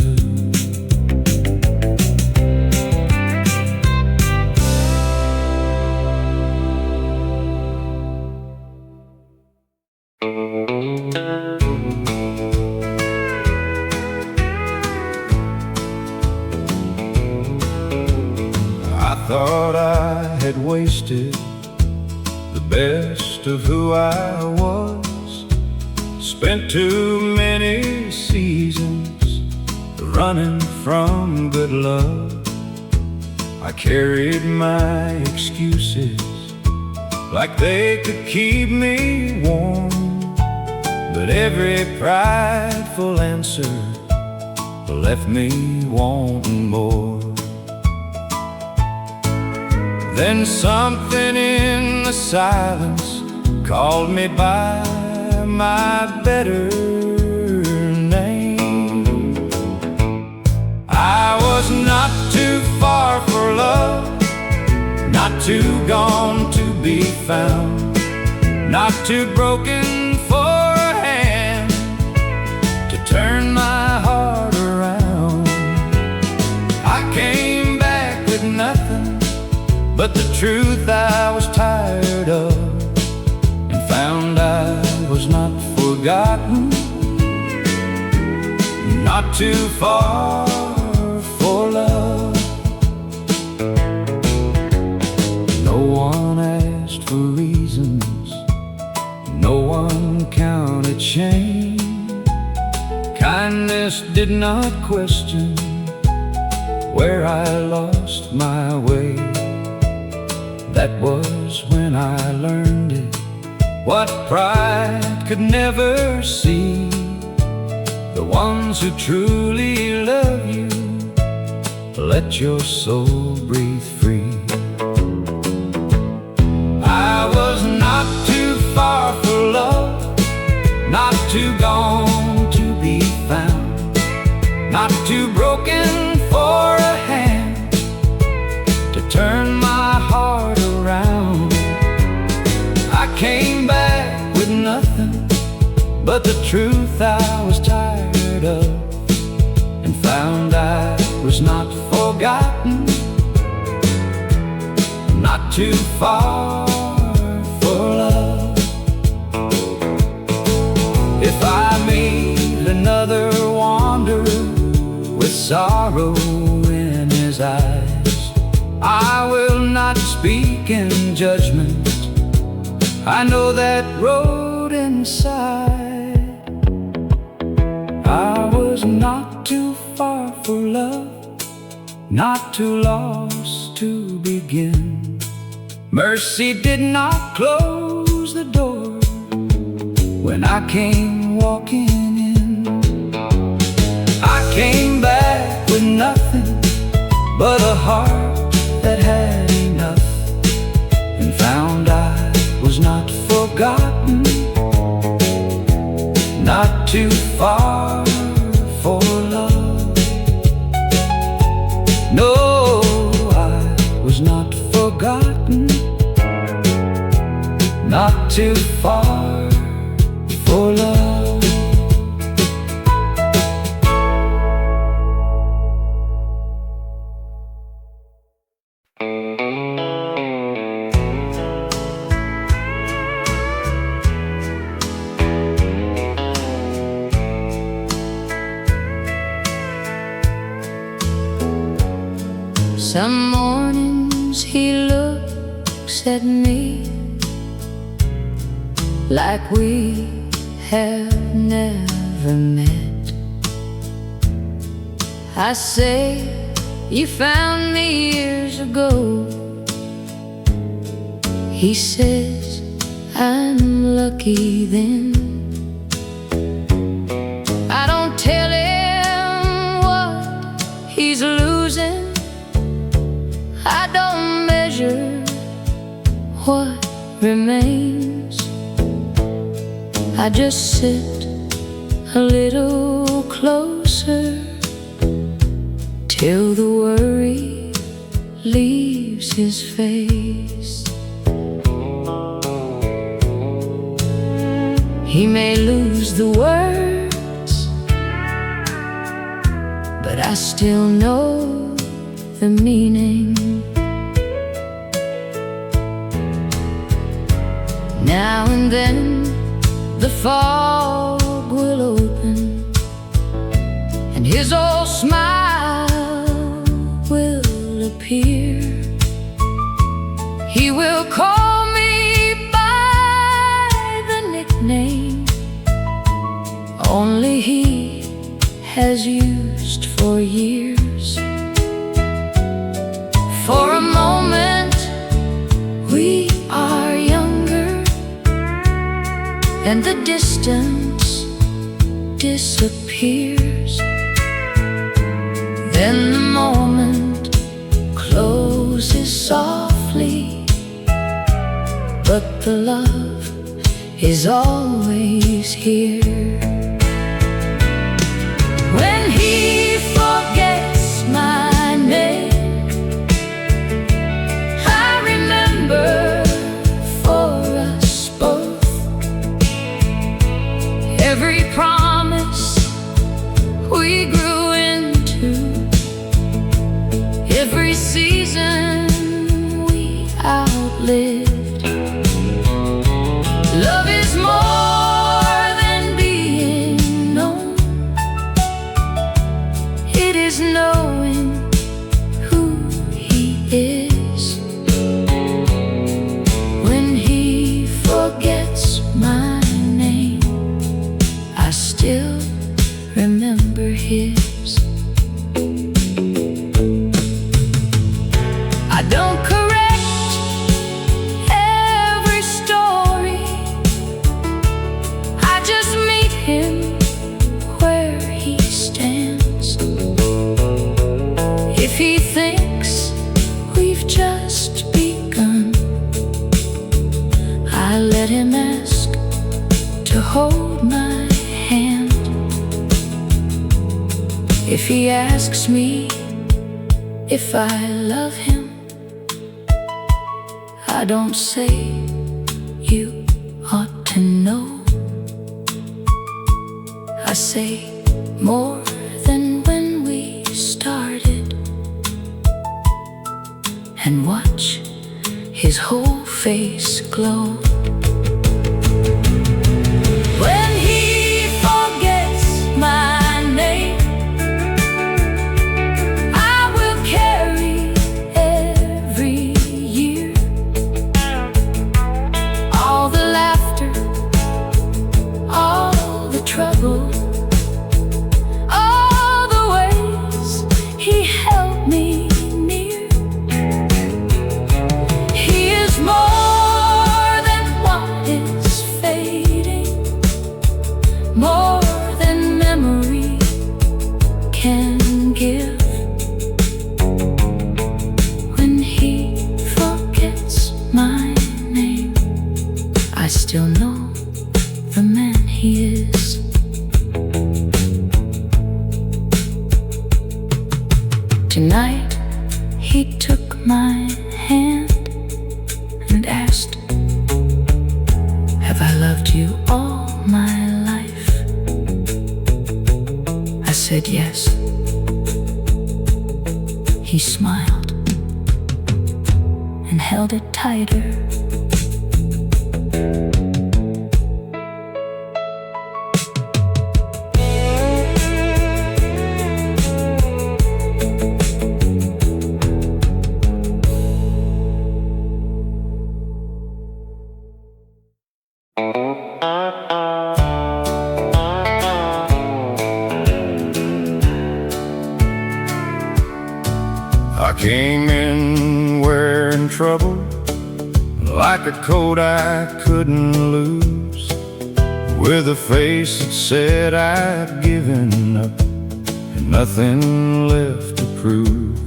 I thought I had wasted the best of who I was, spent too many seasons running from good love. I carried my excuses like they could keep me warm, but every prideful answer left me wanting more. Then something in the silence called me by my better name. I was not too far for love, not too gone to be found, not too broken for a hand to turn my heart around. I came back with nothing but the truth I was tired of, and found I was not forgotten, not too far for love. No one asked for reasons, no one counted shame. Kindness did not question where I lost my way. That was when I learned it, what pride could never see. The ones who truly love you, let your soul breathe free. I was not too far for love, not too gone to be found, not too broken for a hand to turn my heart around. I came back with nothing but the truth I was tired of, and found I was not forgotten, not too far for love. If I meet another wanderer with sorrow in his eyes, I will not speak in judgment. I know that road inside. I was not too far for love, not too lost to begin. Mercy did not close the door when I came walking in. I came back with nothing but a heart that had enough, and found I was not forgotten, not too far for love. No, I was not forgotten, not too far for love. Some mornings he looks at me like we have never met. I say, you found me years ago. He says, I'm lucky then. I don't tell him what he's losing, I don't measure what remains. I just sit a little closer till the worry leaves his face. He may lose the words, but I still know the meaning. Now and then the fog will open, and his old smile will appear. He will call me by the nickname only he has used for years. For a moment we are younger, and the distance disappears. Then the moment closes softly, but the love is always here. When he forgets my name, I remember for us both every promise we grew into, every season we outlived. Love is more than being known, it is knowing who he is. When he forgets my name, I still remember his. I don't correct every story, I just meet him where he stands. If he thinks we've just begun, I let him ask to hold my hand. If he asks me if I love him, I don't say you ought to know. I say more than when we started, and watch his whole face glow. When he forgets my name, I will carry every year all the laughter, all the trouble, all the ways he held me near. He is more than what is fading, more than memory can give. When he forgets my name, I still know the man he is. Tonight he took my hand and asked, have I loved you all my life? I said yes. He smiled and held it tighter. I came in wearing trouble, like a coat I couldn't lose, with a face that said I'd given up and nothing left to prove.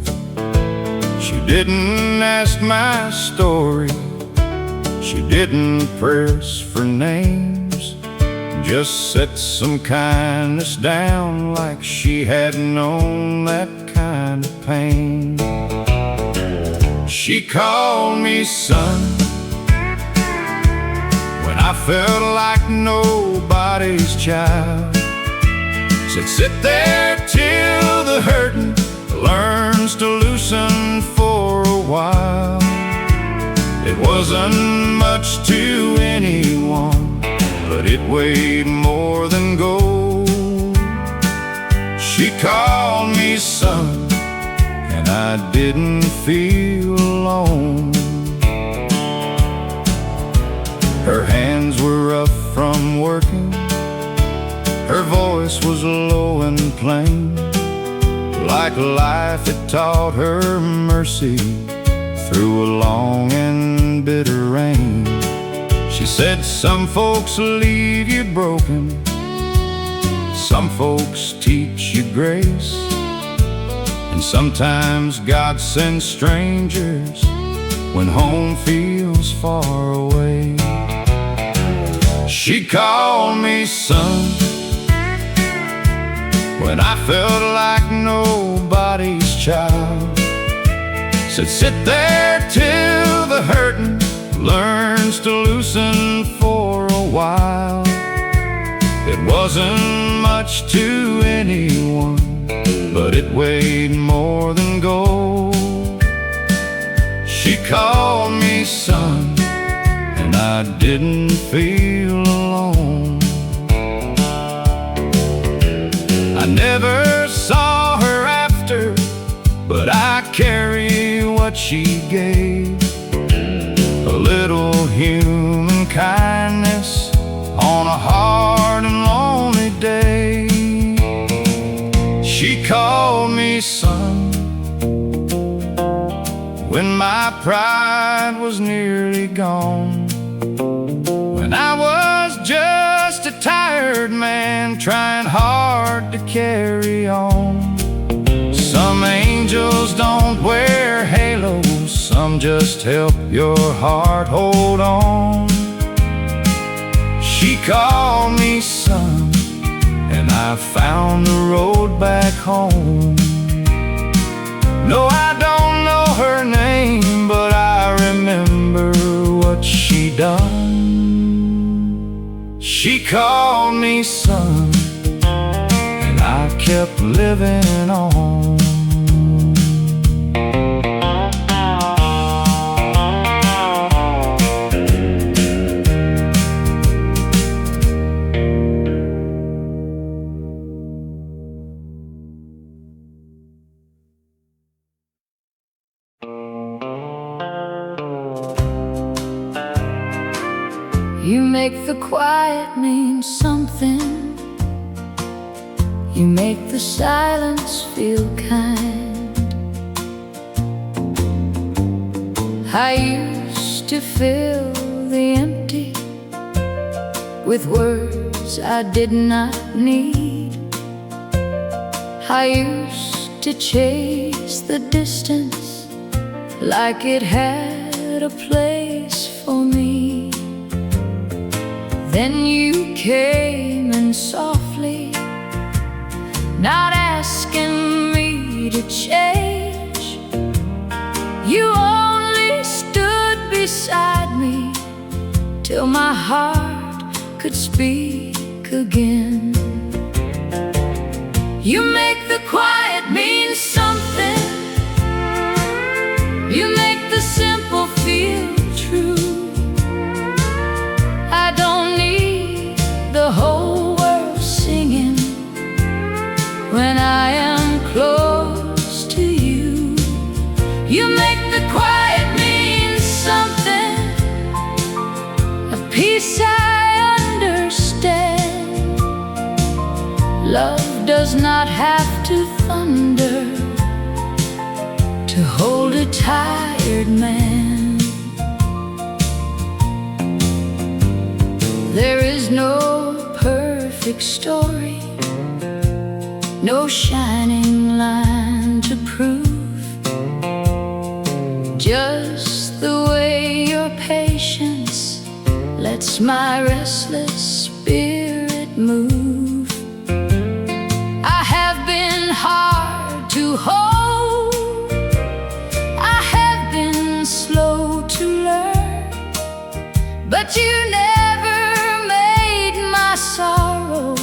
She didn't ask my story, she didn't press for names, just set some kindness down like she had known that kind of pain. She called me son when I felt like nobody's child. Said sit there till the hurting learns to loosen for a while. It wasn't much to anyone, but it weighed more than gold. She called me son, and I didn't feel alone. Her hands were rough from working, her voice was low and plain, like life had taught her mercy through a long and bitter rain. She said some folks leave you broken, some folks teach you grace, and sometimes God sends strangers when home feels far away. She called me son when I felt like nobody's child. Said sit there till the hurting learns to loosen for a while. It wasn't much to anyone, but it weighed more than gold. She called me son, and I didn't feel alone. I never saw her after, but I carry what she gave. A little human kindness on a hard and lonely day. She called me son when my pride was nearly gone, when I was just a tired man trying hard to carry on. Some angels don't wear halos, some just help your heart hold on. She called me son, and I found the road back home. No, I don't know her name, but I remember what she done. She called me son, and I kept living on. You make the quiet mean something. You make the silence feel kind. I used to fill the empty with words I did not need. I used to chase the distance like it had a place for me. Then you came in softly, not asking me to change. You only stood beside me till my heart could speak again. You make the quiet mean something. You make the simple feel true. I don't need the whole world singing when I am close to you. You make the quiet mean something, a peace I understand. Love does not have to thunder to hold a tired man. There is no perfect story, no shining line to prove. Just the way your patience lets my restless spirit move. I have been hard to hold, I have been slow to learn, but you never made my sorrow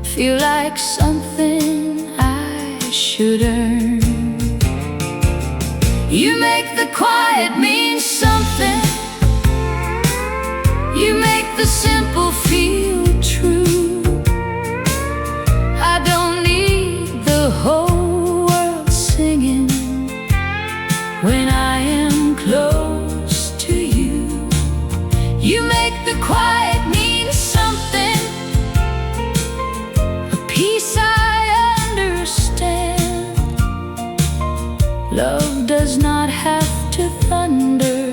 feel like something I should earn. You make the quiet mean something. You make the simple feel true. I don't need the whole world singing when I am close to you. You make the quiet mean something, a peace I understand. Love does not have to thunder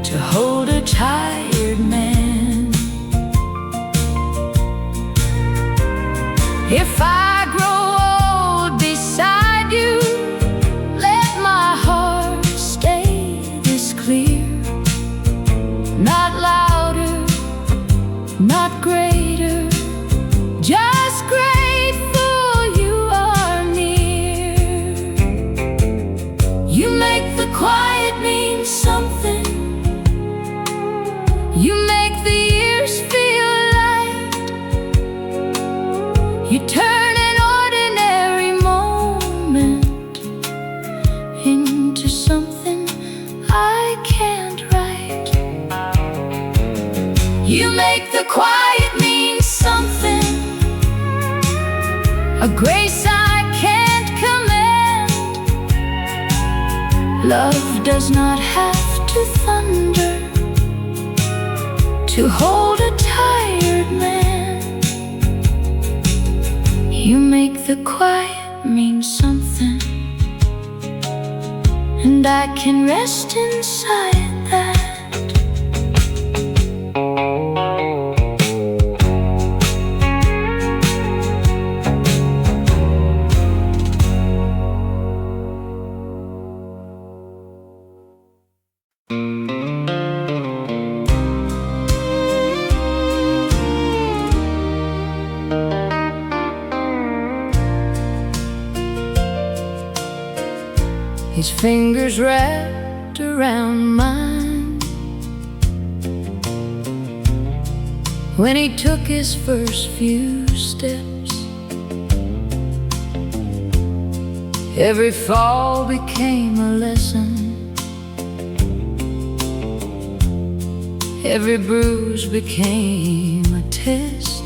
to hold a tired man. If I grow old beside you, let my heart stay this clear. Not louder, not greater, just grateful you are near. You make the quiet mean something. You make the years feel light. You turn an ordinary moment into something I can't write. You make the quiet mean something, a grace I can't command. Love does not have to thunder to hold a tired man. You make the quiet mean something, and I can rest inside that. his fingers wrapped around mine. When he took his first few steps, every fall became a lesson. Every bruise became a test.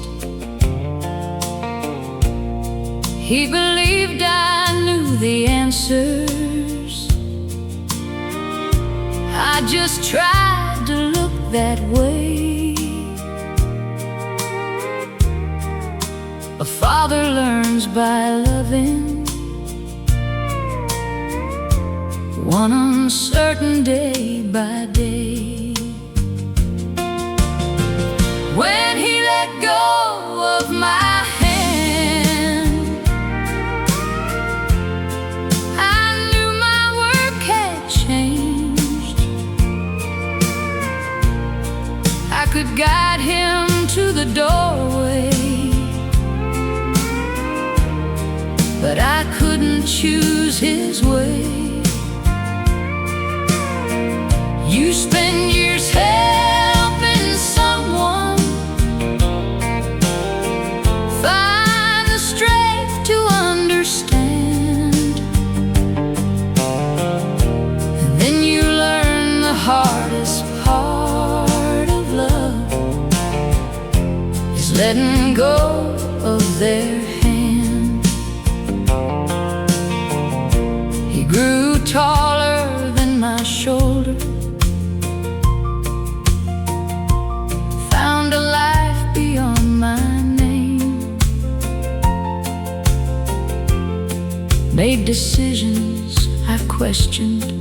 He believed I knew the answers. I just tried to look that way. A father learns by loving, one uncertain day by day. When he let go of my hand, I knew my work had changed. I could guide him to the doorway, but I couldn't choose his way. You spend years helping someone find the strength to understand, and then you learn the hardest part of love is letting go of their hand. He grew taller than my shoulder, found a life beyond my name, made decisions I've questioned,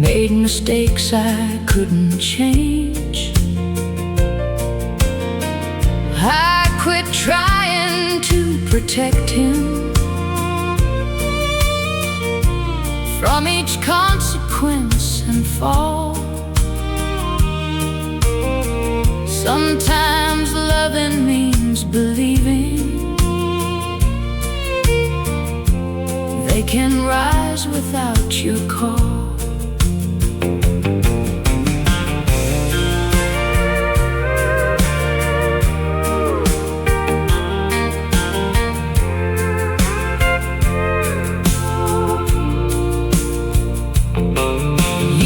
made mistakes I couldn't change. I quit trying to protect him from each consequence and fall. Sometimes loving means believing they can rise without your call.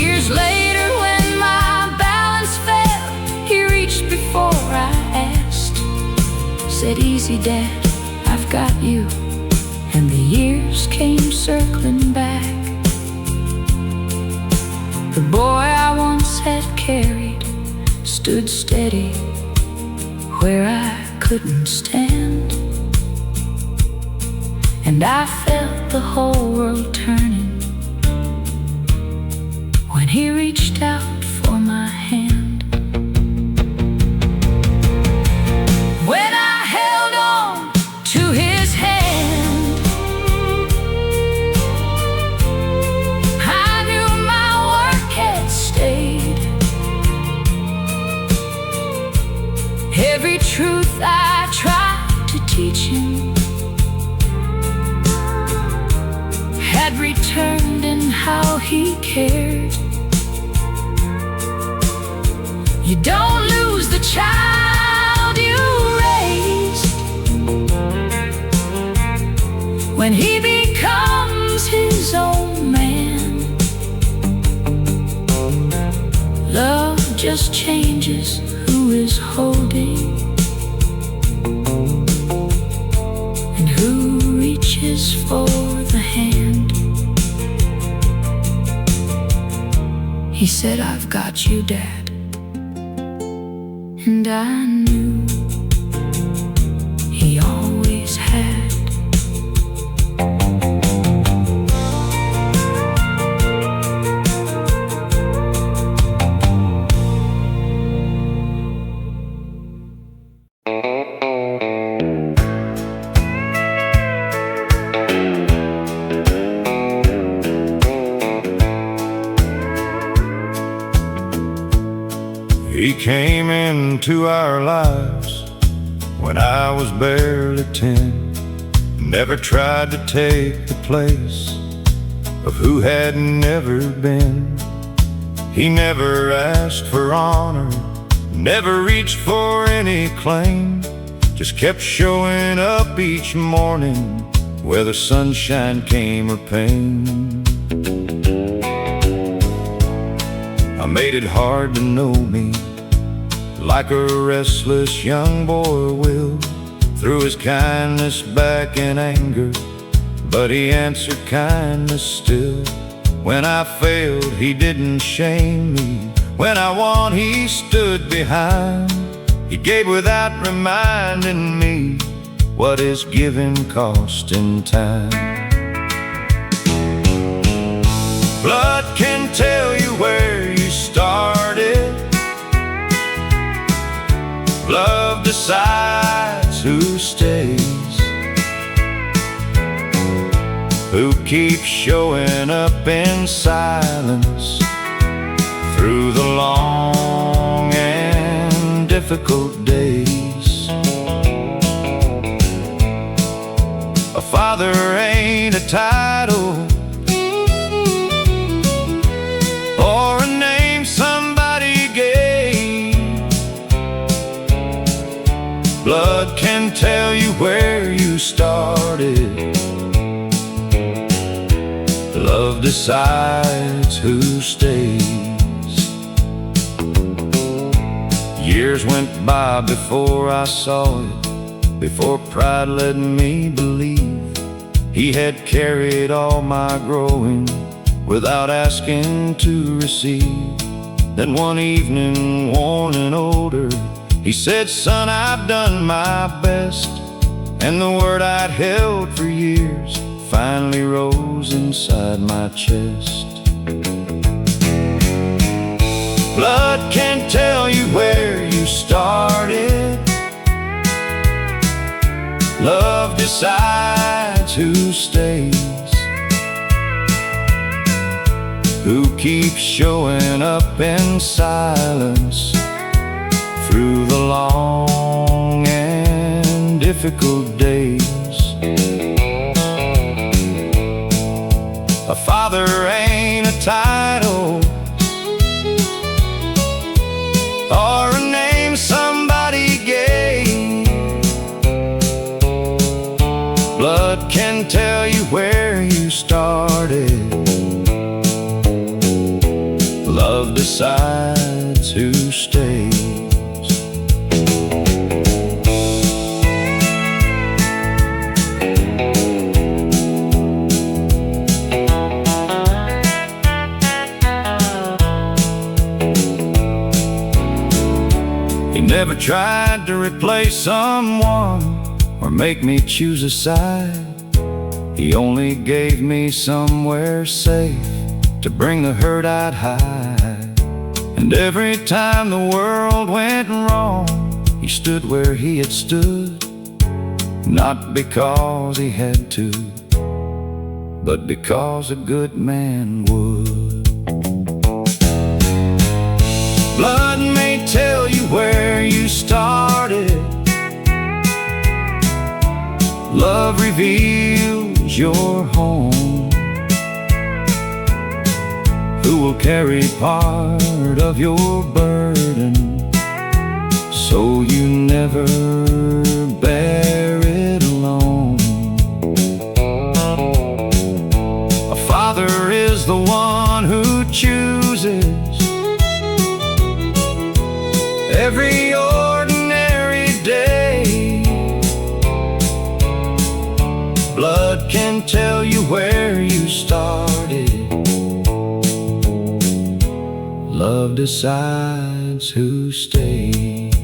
Years later, when my balance fell, he reached before I asked, said, "Easy, Dad, I've got you." And the years came circling back. The boy I once had carried stood steady where I couldn't stand, and I felt the whole world turning when he reached out for my hand. When I held on to his hand, I knew my work had stayed. Every truth I tried to teach him had returned in how he cared. You don't lose the child you raised when he becomes his own man. Love just changes who is holding and who reaches for the hand. He said, "I've got you, Dad." And I knew he always had. He came into our lives when I was barely 10. Never tried to take the place of who had never been. He never asked for honor, never reached for any claim. Just kept showing up each morning, whether sunshine came or pain. I made it hard to know me, like a restless young boy will. Threw his kindness back in anger, but he answered kindness still. When I failed, he didn't shame me. When I won, he stood behind. He gave without reminding me what is giving cost in time. Blood can tell you where you started. Love decides who stays, who keeps showing up in silence through the long and difficult days. A father ain't a title or a name somebody gave. Blood can tell you where you started. Love decides who stays. Years went by before I saw it, before pride led me believe he had carried all my growing without asking to receive. Then one evening, worn and older, he said, "Son, I've done my best." And the word I'd held for years finally rose inside my chest. Blood can't tell you where you started. Love decides who stays, who keeps showing up in silence through the long and difficult days. A father ain't a title or a name somebody gave. Blood can tell you where you started. Love decides who stays. Never tried to replace someone or make me choose a side. He only gave me somewhere safe to bring the hurt I'd hide. And every time the world went wrong, he stood where he had stood, not because he had to, but because a good man would. Blood may tell you where you started. Love reveals your home. Who will carry part of your burden, so you never bear it alone. A father is the one who chooses every ordinary day. Blood can tell you where you started. Love decides who stays.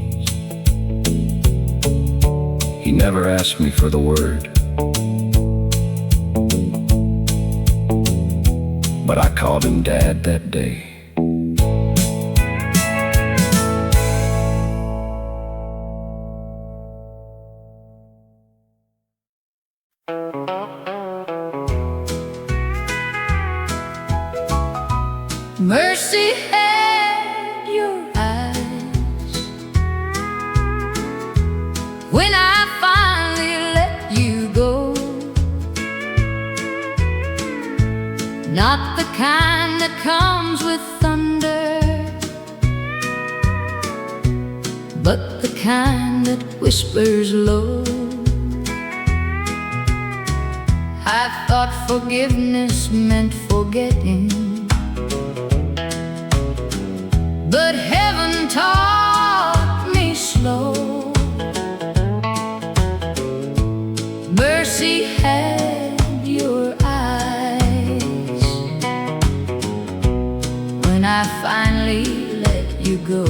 He never asked me for the word, but I called him Dad that day. Mercy had your eyes when I finally let you go. not the kind that comes with thunder, but the kind that whispers low. I thought forgiveness meant forgetting, but heaven taught me slow. Mercy had your eyes when I finally let you go.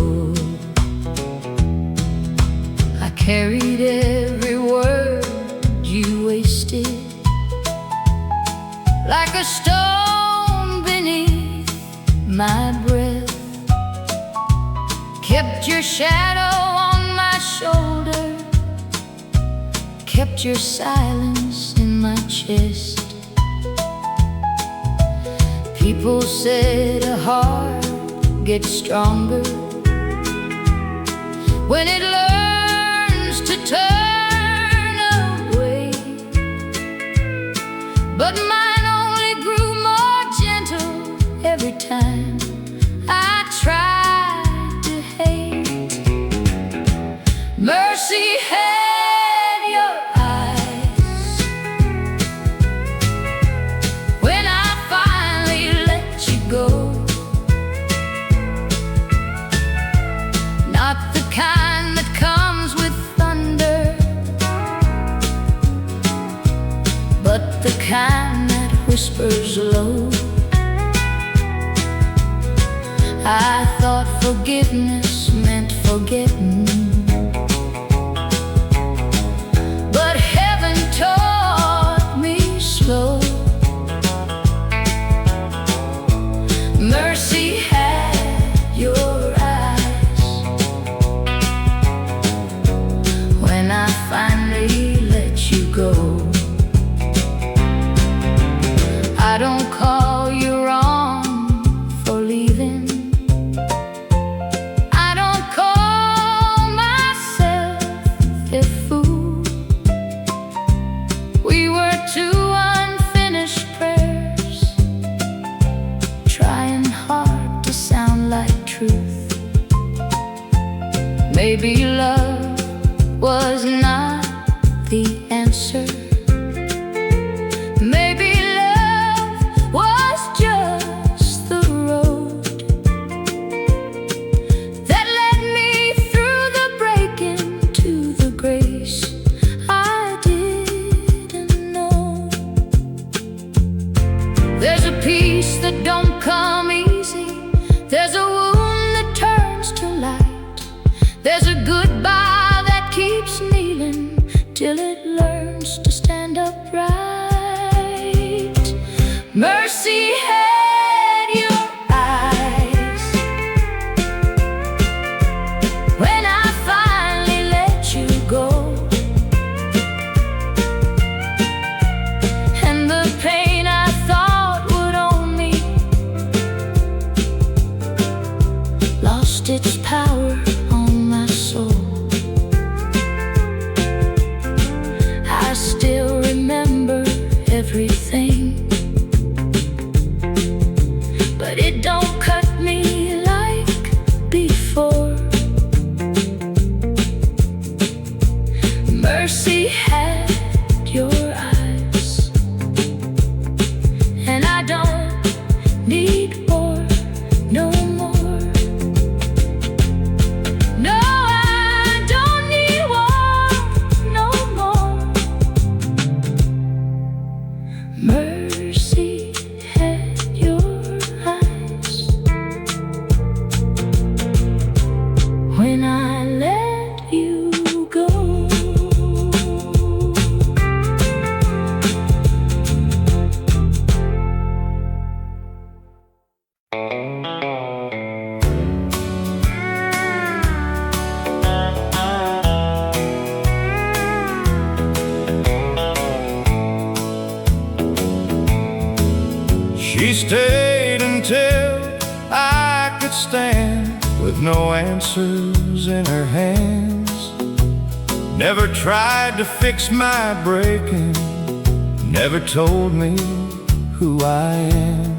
I carried every word you wasted like a stone beneath my breath. Kept your shadow on my shoulder, kept your silence in my chest. People said a heart gets stronger when it learns to turn away, but mine only grew more gentle every time I tried to hate. Mercy had your eyes when I finally let you go. Not the kind that comes with thunder, but the kind that whispers low. I thought forgiveness meant forgetting, but heaven taught me slow. Mercy had your eyes when I finally let you go. I don't call you wrong for leaving, I don't call myself a fool. We were two unfinished prayers, trying hard to sound like truth. Maybe love was not the answer, maybe love was just the road that led me through the breaking to the grace I didn't know. There's a peace that don't come easy, there's a wound that turns to light, there's a goodbye that keeps kneeling till it learns to stand upright. Mercy had your eyes when I finally let you go, and the pain I thought would own me lost its power on my soul. I still remember everything, but it don't cut me like before. Mercy had your eyes, and I don't need more, no more. No, I don't need war no more. Mercy had your eyes when I let you go. She stayed until I could stand with no answers in her hands. Never tried to fix my breaking, never told me who I am.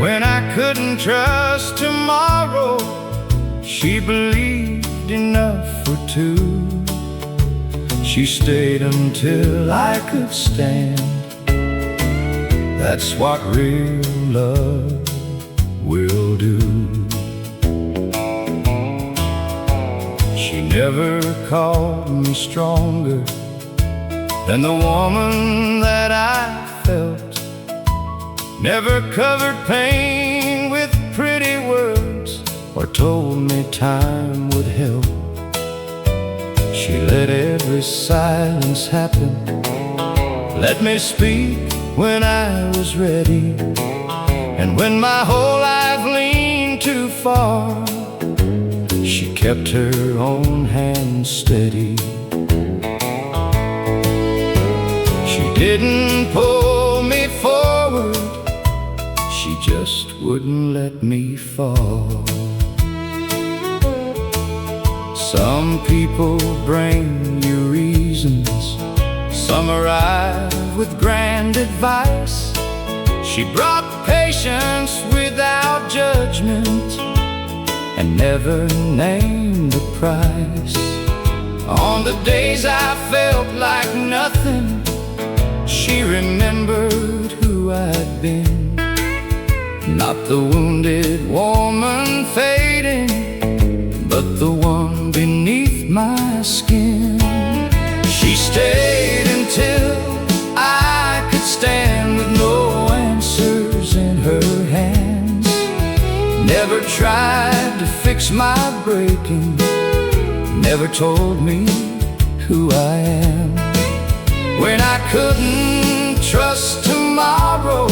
When I couldn't trust tomorrow, she believed enough for two. She stayed until I could stand. That's what real love will do. She never called me stronger than the woman that I felt. Never covered pain with pretty words or told me time would help. She let every silence happen, let me speak when I was ready. And when my whole life leaned too far, she kept her own hand steady. She didn't pull me forward, she just wouldn't let me fall. Some people bring you reasons, some arrive with grand advice. She brought patience without judgment and never named the price. On the days I felt like nothing, she remembered who I'd been. Not the wounded woman fading, but the one beneath my skin. She stayed until I could stand with no answers in her hands. Never tried to fix my breaking, never told me who I am. When I couldn't trust tomorrow,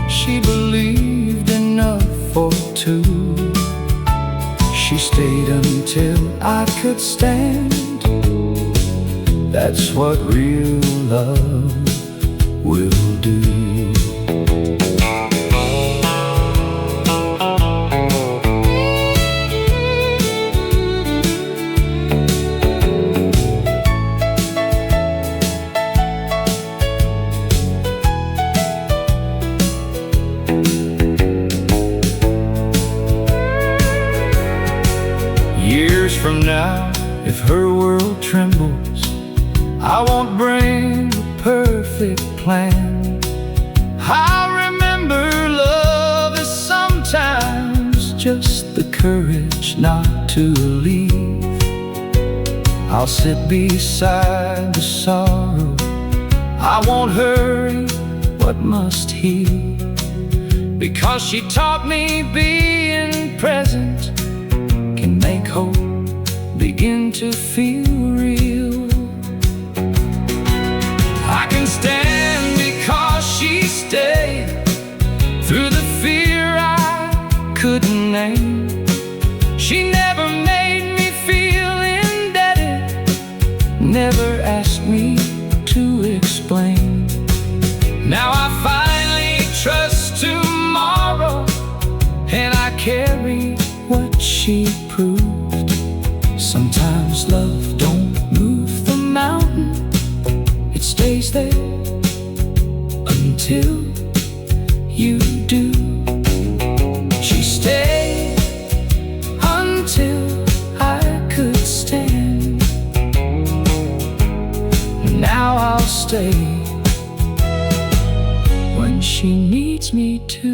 she believed enough for two. She stayed until I could stand. That's what real love will do. Years from now, if her world trembles, I won't bring a perfect plan. I'll remember love is sometimes just the courage not to leave. I'll sit beside the sorrow, I won't hurry what must heal. Because she taught me being present can make hope begin to feel real. I can stand because she stayed through the fear I couldn't name. She never made me feel indebted, never asked me to explain. Now I finally trust tomorrow, and I carry what she proved. Sometimes love don't move the mountain, it stays there until you do. She stayed until I could stand. Now I'll stay when she needs me to.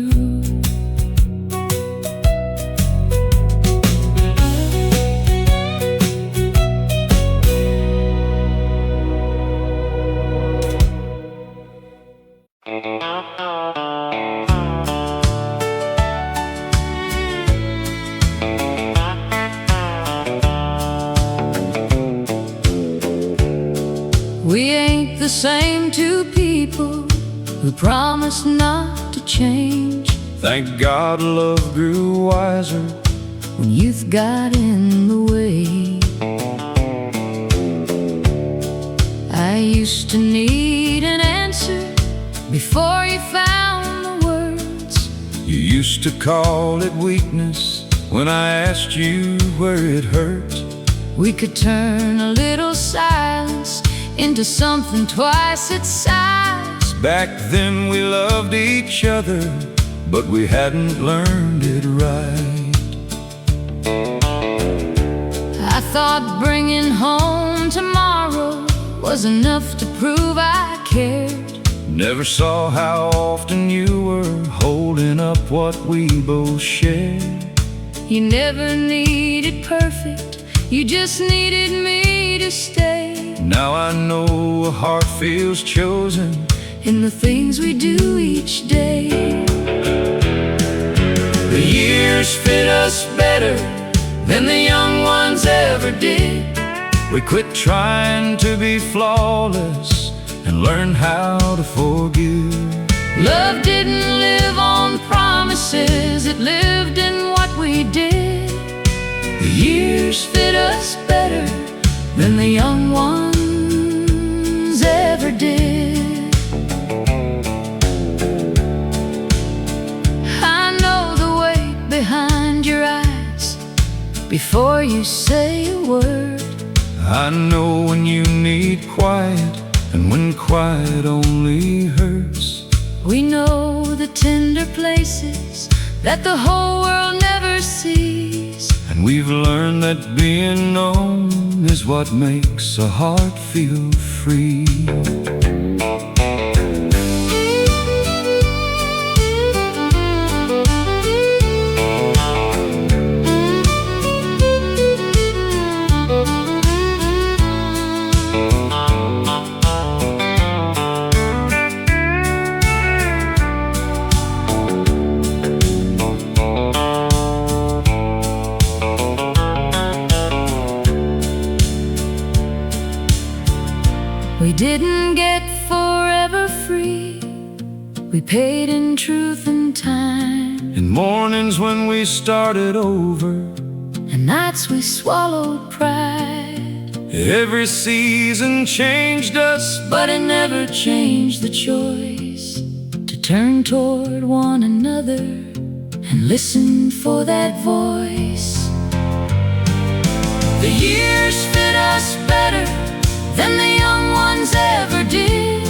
We ain't the same two people who promised not to change. Thank God love grew wiser When youth got in the way, I used to need an answer before you found the words. You used to call it weakness when I asked you where it hurt. We could turn a little silence into something twice its size. Back then we loved each other but we hadn't learned it right. I thought bringing home tomorrow was enough to prove I cared. Never saw how often you were holding up what we both shared. You never needed perfect, you just needed me to stay. Now I know a heart feels chosen in the things we do each day. The years fit us better than the young ones ever did. We quit trying to be flawless and learned how to forgive. Love didn't live on promises, it lived in what we did. The years Fit us better than the young ones ever did. I know the weight behind your eyes before you say a word. I know when you need quiet and when quiet only hurts. We know the tender places that the whole world never sees. And we've learned that being known is what makes a heart feel free. We didn't get forever free, we paid in truth and time. In mornings when we started over, and nights we swallowed pride. every season changed us, but it never changed the choice to turn toward one another and listen for that voice. The years fit us better than the young ones ever did.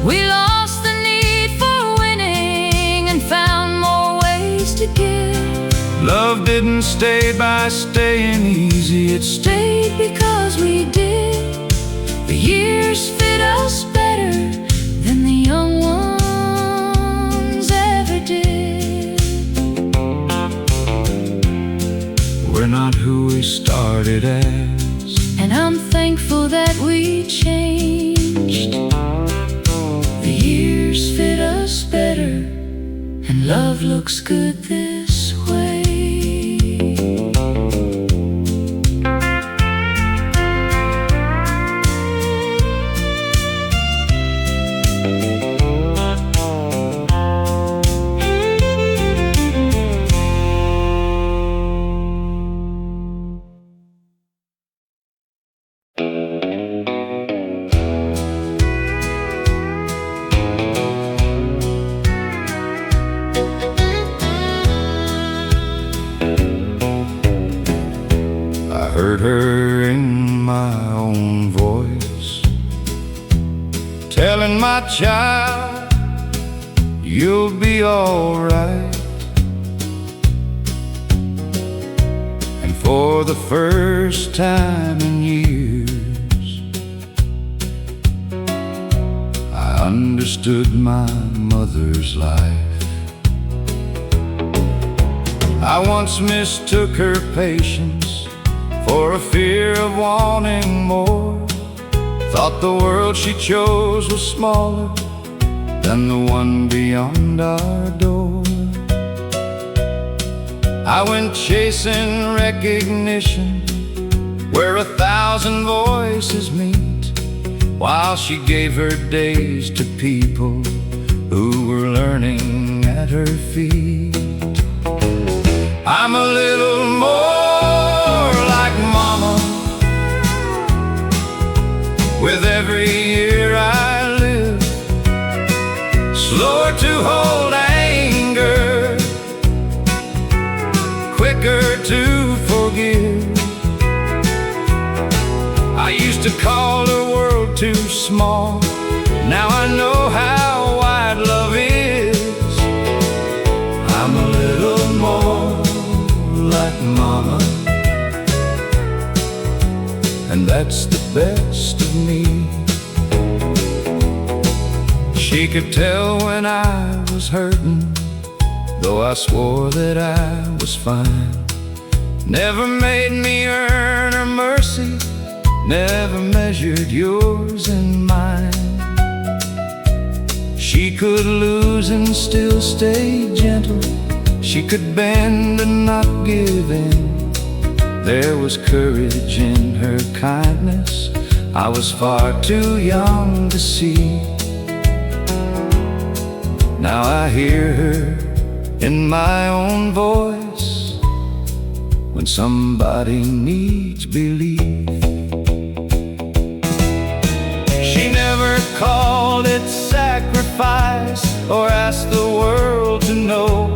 We lost the need for winning and found more ways to give. Love didn't stay by staying easy, it Stayed because we did. The years fit us better than the young ones ever did. We're not who we started as, and I'm thankful that we changed. The years fit us better, and love looks good this way. Heard her in my own voice, telling my child, you'll be all right. And for the first time in years, I understood my mother's life. I once mistook her patience for a fear of wanting more. Thought the world she chose was smaller than the one beyond our door. I went chasing recognition where 1,000 voices meet, while she gave her days to people who were learning at her feet. I'm a little more like Mama with every year I live, slower to hold anger, quicker to forgive. I used to call the world too small, now I know how wide love is. and that's the best of me. She could tell when I was hurting, though I swore that I was fine. Never made me earn her mercy, never measured yours and mine. She could lose and still stay gentle. She could bend and not give in. There was courage in her kindness I was far too young to see. Now I hear her in my own voice when somebody needs belief. She never called it sacrifice or asked the world to know.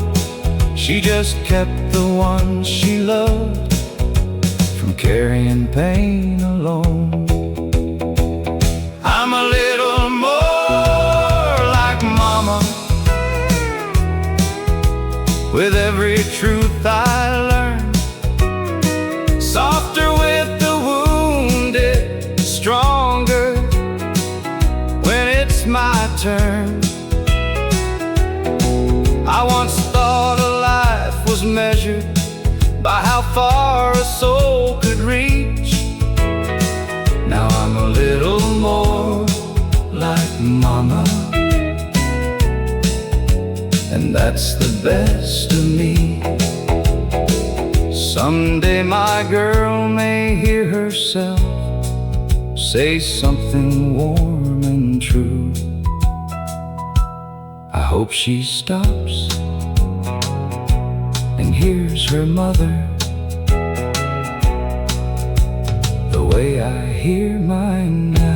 She just kept the ones she loved from carrying pain alone. I'm a little more like Mama with every truth I learned, softer with the wounded, stronger when it's my turn. I once thought a life was measured by how far a soul could reach. Now I'm a little more like Mama, and that's the best of me. Someday my girl may hear herself say something warm and true. I hope she stops and hears her mother the way I hear mine now.